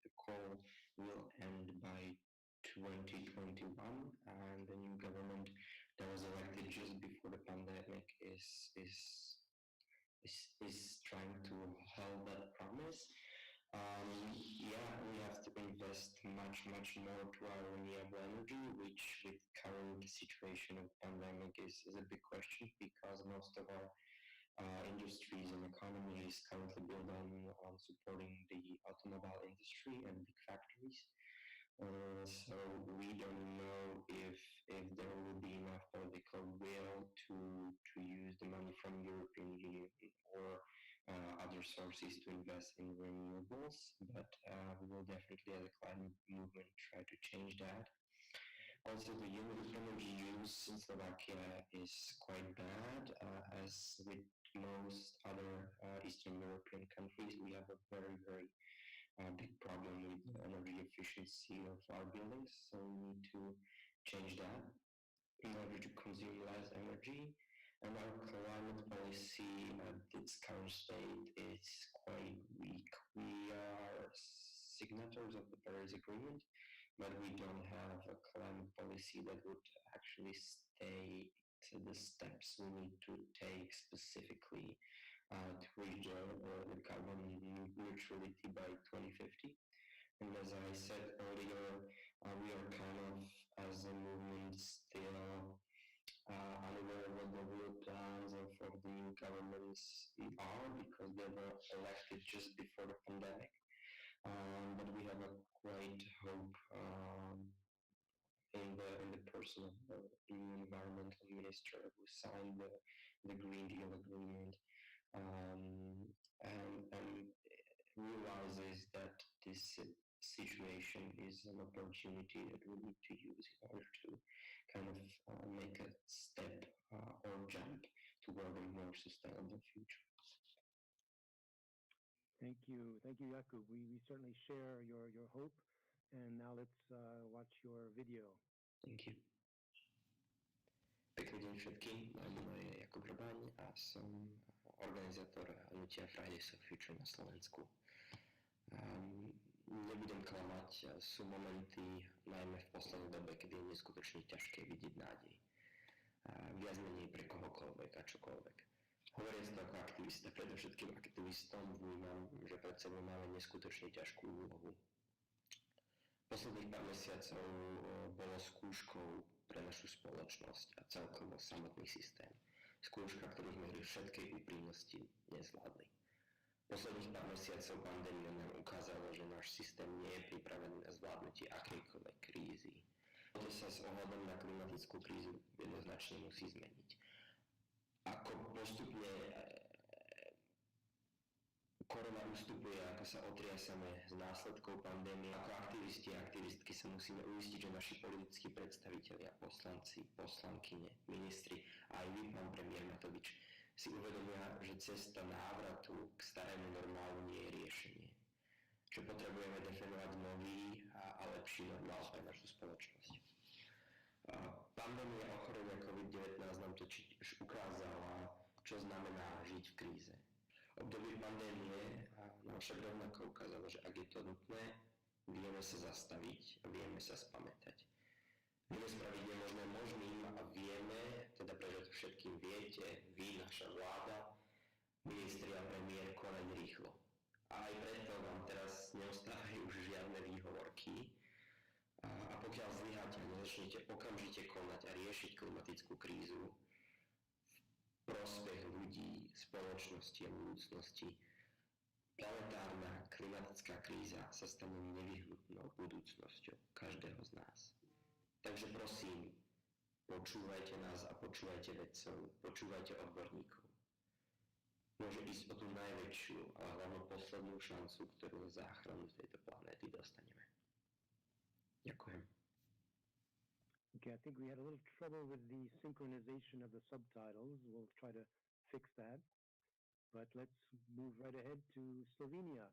the coal will end by 2021, and the new government that was elected just before the pandemic is trying to hold that promise. Yeah, we have to invest much more to our renewable energy, which with current situation of pandemic is a big question because most of our industries and economy is currently built on supporting the automobile industry and big factories. So we don't know if there will be enough political will to use the money from European Union or other sources to invest in renewables, but we will definitely as a climate movement try to change that. Also, the energy use in Slovakia is quite bad. As with most other Eastern European countries, we have a very big problem with the energy efficiency of our buildings, so we need to change that in order to consume less energy. And our climate policy at its current state is quite weak. We are signatories of the Paris Agreement, but we don't have a climate policy that would actually state the steps we need to take specifically to reach the carbon neutrality by 2050. And as I said earlier, we are kind of, as a movement, still unaware of what the real plans of the new governments are because they were elected just before the pandemic. But we have a great hope in the person of the new environmental minister who signed the Green Deal agreement and realizes that this situation is an opportunity that we need to use in order to kind of make a step or jump toward a more sustainable future. Thank you, Jakub. We certainly share your hope, and now let's watch your video. Thank you. Pekný deň všetkým, moje meno je Jakub Hrbaň a som organizátor hnutia Fridays for Future na Slovensku. Nebudem klamať, sú momenty, najmä v poslednej dobe, kedy je neskutočne ťažké vidieť nádej. Viac menej pre kohokoľvek a čokoľvek. Hovoriac to ako aktivista, predovšetkým aktivistom vnímam, že pred sebou máme neskutočne ťažkú úlohu. Posledných pár mesiacov bolo skúškou pre našu spoločnosť a celkovo samotný systém. Skúška, ktorú sme pri všetkej úprimnosti nezvládli. Posledných pár mesiacov pandémia nám ukázala, že náš systém nie je pripravený na zvládnutie akejkoľvek krízy. To sa s ohľadom na klimatickú krízu jednoznačne musí zmeniť. Ako postupne korona ustupuje, ako sa otriasame z následkov pandémie, ako aktivisti a aktivistky sa musíme uistiť, že naši politickí predstavitelia, poslanci, poslankyne, ministri a aj vy, pán premiér Matovič, si uvedomia, že cesta návratu k starému normálu nie je riešenie. Že potrebujeme definovať nový a lepší normál pre našu spoločnosť. Pandémia ochorenia COVID-19 nám totiž ukázala, čo znamená žiť v kríze. Obdobie pandémie nám však rovnako ukázalo, že ak je to nutné, vieme sa zastaviť a vieme sa spamätať. Vieme spraviť nemožné možným a vieme, teda predovšetkým viete, vy, naša vláda, ministri a premiér, konať rýchlo. A aj preto vám teraz neostávajú už žiadne výhovorky. A pokiaľ zlyháte a nezačnete okamžite konať a riešiť klimatickú krízu v prospech ľudí, spoločnosti a budúcnosti, planetárna klimatická kríza sa stane nevyhnutnou budúcnosťou každého z nás. Takže prosím, počúvajte nás a počúvajte vedcov, počúvajte odborníkov. Môže ísť o tú najväčšiu, ale hlavne poslednú šancu, ktorú na záchranu tejto planéty dostaneme. Ďakujem. Okay, I think we had a little trouble with the synchronization of the subtitles. We'll try to fix that. But let's move right ahead to Slovenia.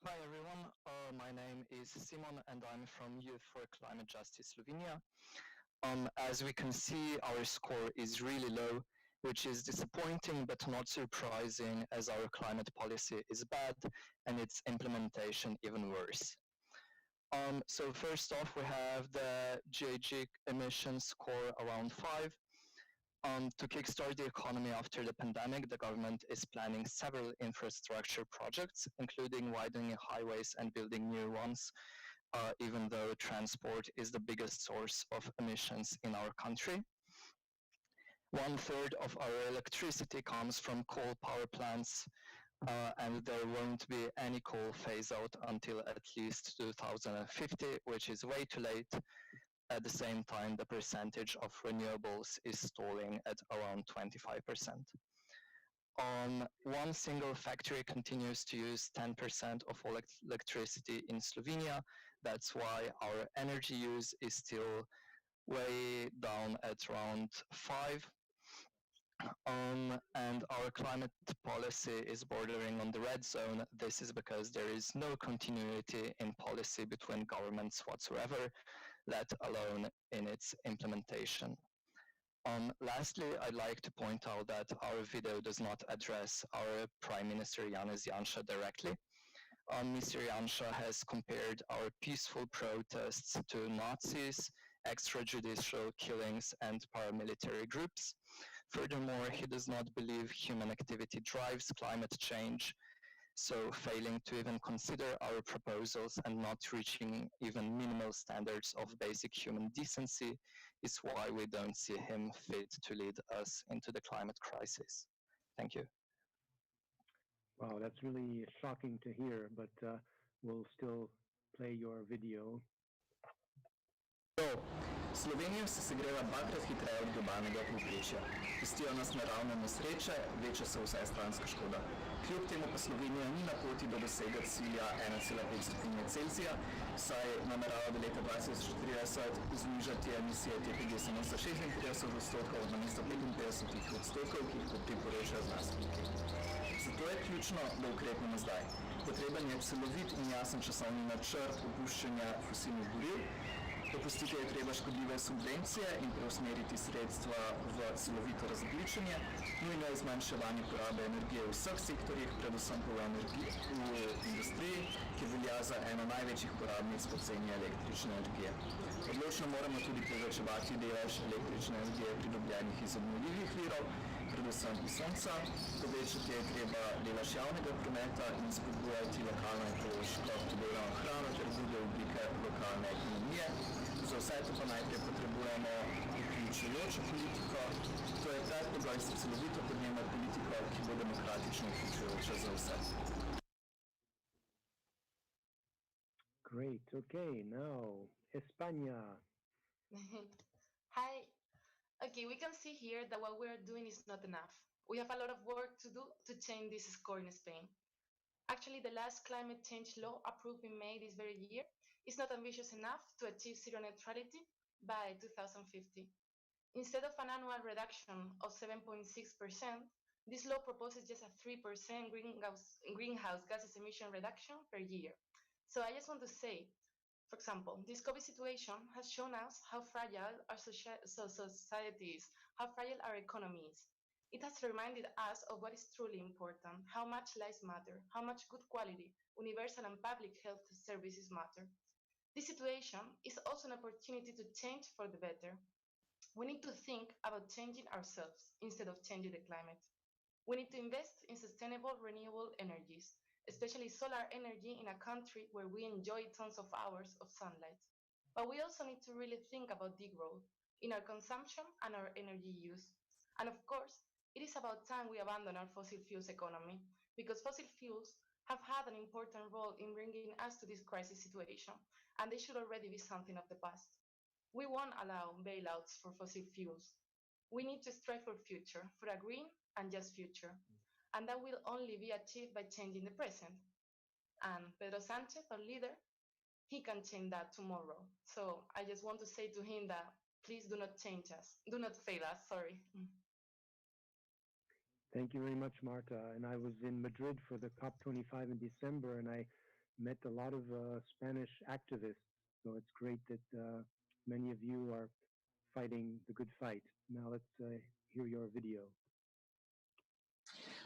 Hi everyone, my name is Simon and I'm from Youth for Climate Justice Slovenia. As we can see, our score is really low, which is disappointing but not surprising as our climate policy is bad and its implementation even worse. So first off, we have the GHG emissions score around 5. To kickstart the economy after the pandemic, the government is planning several infrastructure projects, including widening highways and building new ones, even though transport is the biggest source of emissions in our country. 1/3 of our electricity comes from coal power plants, and there won't be any coal phase out until at least 2050, which is way too late. At the same time, the percentage of renewables is stalling at around 25%. One single factory continues to use 10% of all electricity in Slovenia. That's why our energy use is still way down at around 5. And our climate policy is bordering on the red zone. This is because there is no continuity in policy between governments whatsoever, let alone in its implementation. Lastly, I'd like to point out that our video does not address our Prime Minister Janez Janša directly. Mr. Janša has compared our peaceful protests to Nazis, extrajudicial killings, and paramilitary groups. Furthermore, he does not believe human activity drives climate change, so failing to even consider our proposals and not reaching even minimal standards of basic human decency is why we don't see him fit to lead us into the climate crisis. Thank you. Wow, that's really shocking to hear, but we'll still play your video. Slovenija se segreva dvakrat hitreje od globalnega povprečja. Pustijo nas naravne nesreče, veča se vsestranska škoda. Kljub temu pa Slovenija ni na poti do dosega cilja 1,5 stopinje Celzija, saj namerava do leta 2030 znižati emisije TPG samo za 56% namesto 55%, ki jih priporočajo znanstveniki. Zato je ključno, da ukrepimo zdaj. Potreben je celovit in jasen časovni načrt opuščanja fosilnih goriv. Opustiti je treba škodljive subvencije in preusmeriti sredstva v celovito razogljičenje. Nujno je zmanjševanje porabe energije v vseh sektorjih, predvsem pa v industriji, ki velja za eno največjih porabnic poceni električne energije. Odločno moramo tudi povečevati delež električne energije pridobljenih iz obnovljivih virov, predvsem iz sonca. Povečati je treba delež javnega prometa in spodbujati lokalno ekološko pridelano hrano ter druge oblike lokalne ekonomije. Za vse to pa najprej potrebujemo vključujočo politiko, to je predpogoj za celovito podnebno politiko, ki bo demokratično vključujoča za vse. Great. Okay, now España. Hi. Okay, we can see here that what we are doing is not enough. We have a lot of work to do to change this score in Spain. Actually, the last climate change law approved in May this very year is not ambitious enough to achieve zero neutrality by 2050. Instead of an annual reduction of 7.6%, this law proposes just a 3% greenhouse gases emission reduction per year. So I just want to say, for example, this COVID situation has shown us how fragile our society is, how fragile our economy is. It has reminded us of what is truly important, how much lives matter, how much good quality, universal and public health services matter. This situation is also an opportunity to change for the better. We need to think about changing ourselves instead of changing the climate. We need to invest in sustainable renewable energies, especially solar energy in a country where we enjoy tons of hours of sunlight. But we also need to really think about degrowth in our consumption and our energy use. And of course, it is about time we abandon our fossil fuels economy, because fossil fuels have had an important role in bringing us to this crisis situation, and they should already be something of the past. We won't allow bailouts for fossil fuels. We need to strive for future, for a green and just future. And that will only be achieved by changing the present. And Pedro Sánchez, our leader, he can change that tomorrow. So I just want to say to him that please do not change us. Do not fail us, sorry. Thank you very much, Marta. And I was in Madrid for the COP25 in December, and I met a lot of Spanish activists. So it's great that many of you are fighting the good fight. Now let's hear your video.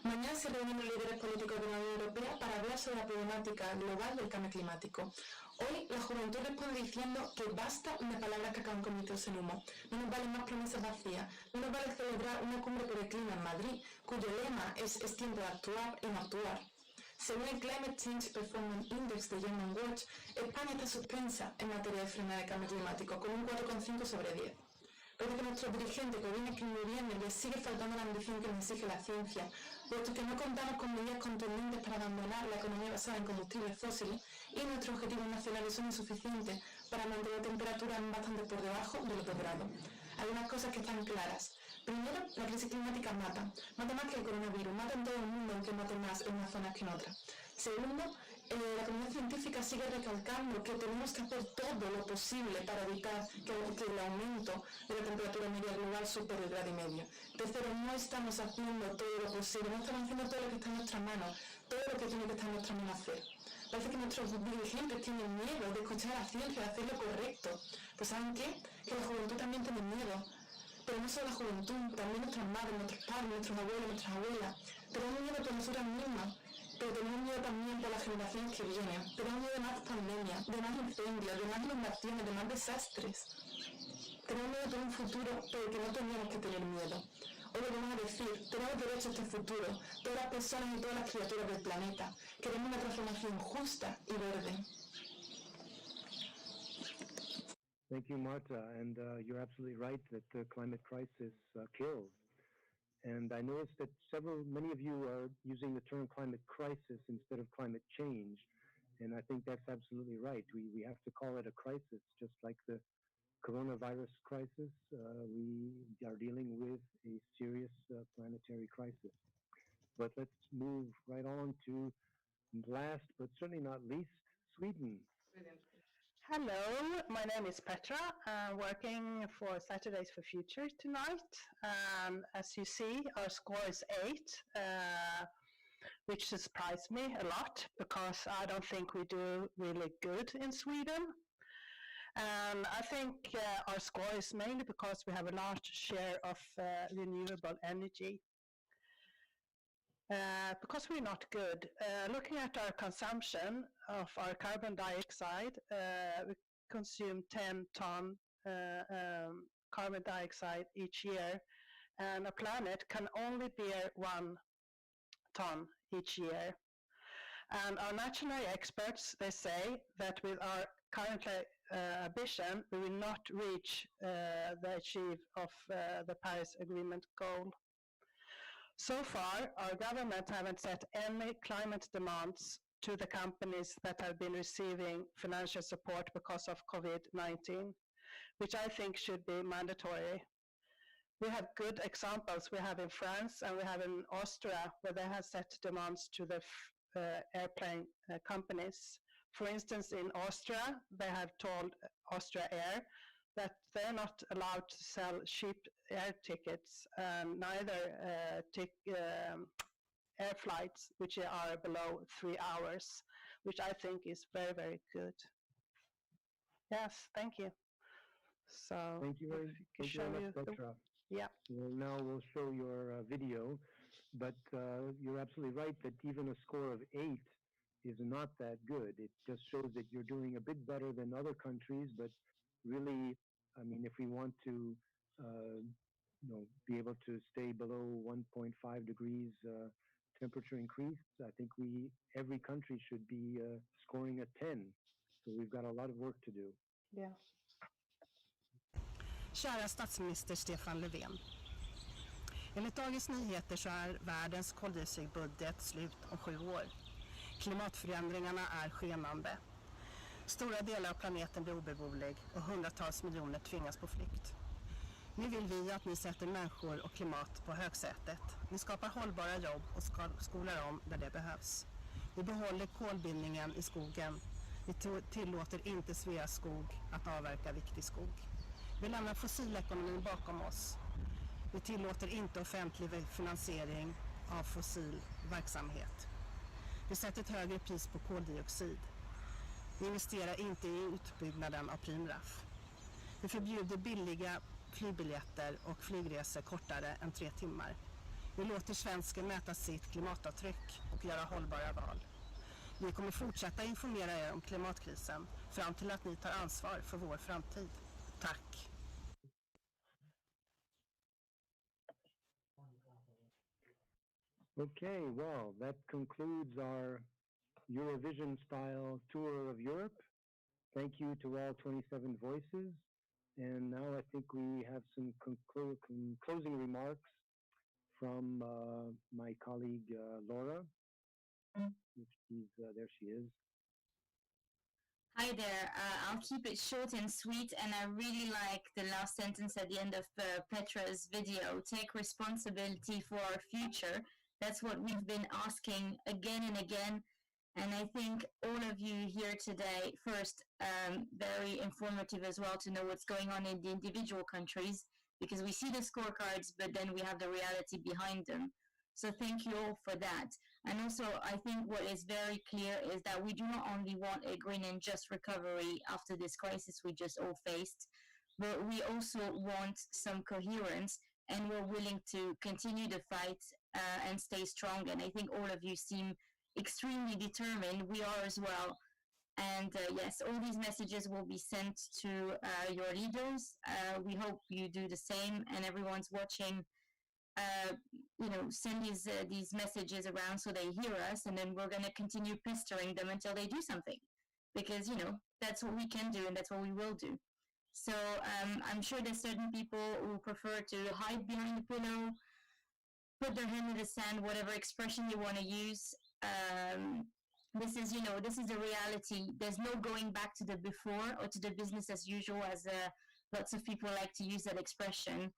Mañana se reúnen los líderes políticos de la Unión Europea para hablar sobre la problemática global del cambio climático. Hoy la juventud responde diciendo que basta de palabras que acaban convirtiéndose en humo. No nos valen más promesas vacías. No nos vale celebrar una cumbre por el clima en Madrid, cuyo lema es tiempo de actuar y no actuar. Según el Climate Change Performance Index de Human Watch, España está suspensa en materia de frenar el cambio climático, con un 4,5 sobre 10. Parece que nuestros dirigentes, que vienen escribiendo, les sigue faltando la ambición que nos exige la ciencia, puesto que no contamos con medidas contundentes para abandonar la economía basada en combustibles fósiles y nuestros objetivos nacionales son insuficientes para mantener temperaturas bastante por debajo de los 2 grados. Algunas cosas que están claras. Primero, la crisis climática mata más que el coronavirus, mata en todo el mundo, aunque mate más en unas zonas que en otras. Segundo, la comunidad científica sigue recalcando que tenemos que hacer todo lo posible para evitar que el aumento de la temperatura media global supere el 1,5 grados. Tercero, no estamos haciendo todo lo posible, no estamos haciendo todo lo que está en nuestras manos, todo lo que tiene que estar en nuestras manos hacer. Parece que nuestros dirigentes tienen miedo de escuchar a la ciencia, de hacer lo correcto. Pues ¿saben qué? Que la juventud también tiene miedo. Pero no solo la juventud, también nuestras madres, nuestros padres, nuestros abuelos, nuestras abuelas. Tenemos miedo por nosotras mismas, pero tenemos miedo también por las generaciones que vienen. Tenemos miedo de más pandemias, de más incendios, de más inundaciones, de más desastres. Tenemos miedo por un futuro por el que no teníamos que tener miedo. Hoy lo vamos a decir, tenemos derecho a este futuro, todas las personas y todas las criaturas del planeta. Queremos una transformación justa y verde. Thank you, Marta. And you're absolutely right that the climate crisis kills. And I noticed that many of you are using the term climate crisis instead of climate change. And I think that's absolutely right. We have to call it a crisis, just like the coronavirus crisis. We are dealing with a serious planetary crisis. but let's move right on to last but certainly not least, Sweden. Hello, my name is Petra. I'm working for Saturdays for Future tonight. As you see, our score is 8, which surprised me a lot because I don't think we do really good in Sweden. And I think our score is mainly because we have a large share of renewable energy. Because we're not good. Looking at our consumption of our carbon dioxide, we consume 10 ton carbon dioxide each year, and a planet can only bear 1 ton each year. And our national experts, they say that with our current ambition, we will not reach the achieve of the Paris Agreement goal. So far, our government haven't set any climate demands to the companies that have been receiving financial support because of COVID-19, which I think should be mandatory. We have good examples. We have in France and we have in Austria where they have set demands to the airplane companies. For instance, in Austria, they have told Austria Air that they're not allowed to sell cheap air tickets, neither air flights which are below 3 hours, which I think is very, very good. Yes, thank you. So thank you very much, Petra. Yeah. So now we'll show your video, but you're absolutely right that even a score of 8 is not that good. It just shows that you're doing a bit better than other countries, but really, I mean, if we want to, be able to stay below 1.5 degrees temperature increase, I think every country should be scoring a 10. So we've got a lot of work to do. Yeah. Kära statsminister Stefan Löfven. Enligt Dagens Nyheter så är världens koldioxidbudget slut om 7 år. Klimatförändringarna är skenande. Stora delar av planeten blir obeboelig och hundratals miljoner tvingas på flykt. Nu vill vi att ni sätter människor och klimat på högsätet. Ni skapar hållbara jobb och skolar om där det behövs. Vi behåller kolbindningen i skogen. Vi tillåter inte Sveaskog att avverka viktig skog. Vi lämnar fossilekonomin bakom oss. Vi tillåter inte offentlig finansiering av fossil verksamhet. Vi sätter ett högre pris på koldioxid. Vi investerar inte i utbyggnaden av Primraff. Vi förbjuder billiga flygbiljetter och flygresor kortare än 3 timmar. Vi låter svensken mäta sitt klimatavtryck och göra hållbara val. Vi kommer fortsätta informera er om klimatkrisen fram till att ni tar ansvar för vår framtid. Tack! Okay, well, that concludes our Eurovision-style tour of Europe. Thank you to all 27 voices. And now I think we have some closing remarks from my colleague Laura. There she is. Hi there. I'll keep it short and sweet, and I really like the last sentence at the end of Petra's video. Take responsibility for our future. That's what we've been asking again and again. And I think all of you here today, first, very informative as well to know what's going on in the individual countries, because we see the scorecards, but then we have the reality behind them. So thank you all for that. And also, I think what is very clear is that we do not only want a green and just recovery after this crisis we just all faced, but we also want some coherence, and we're willing to continue the fight and stay strong. And I think all of you seem extremely determined. We are as well. And yes, all these messages will be sent to your leaders. We hope you do the same, and everyone's watching, send these messages around so they hear us, and then we're going to continue pestering them until they do something, because that's what we can do and that's what we will do. So I'm sure there's certain people who prefer to hide behind the pillow, put their hand in the sand, whatever expression you want to use. This is the reality. There's no going back to the before or to the business as usual, as lots of people like to use that expression.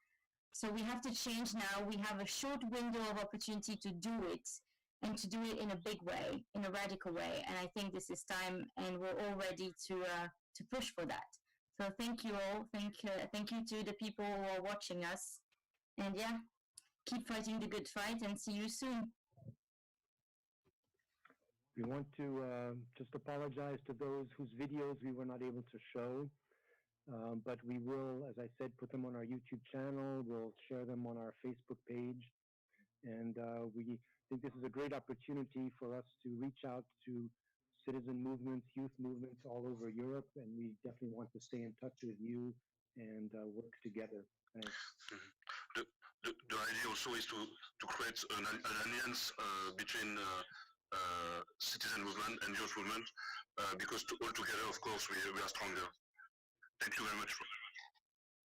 So we have to change now. We have a short window of opportunity to do it, and to do it in a big way, in a radical way. And I think this is time, and we're all ready to push for that. So thank you all. Thank you to the people who are watching us. And yeah, keep fighting the good fight, and see you soon. We want to just apologize to those whose videos we were not able to show. But we will, as I said, put them on our YouTube channel. We'll share them on our Facebook page. And we think this is a great opportunity for us to reach out to citizen movements, youth movements all over Europe. And we definitely want to stay in touch with you and work together. Thanks. The idea also is to create an alliance between citizen movement and youth movement, because all together, of course, we are stronger. Thank you very much.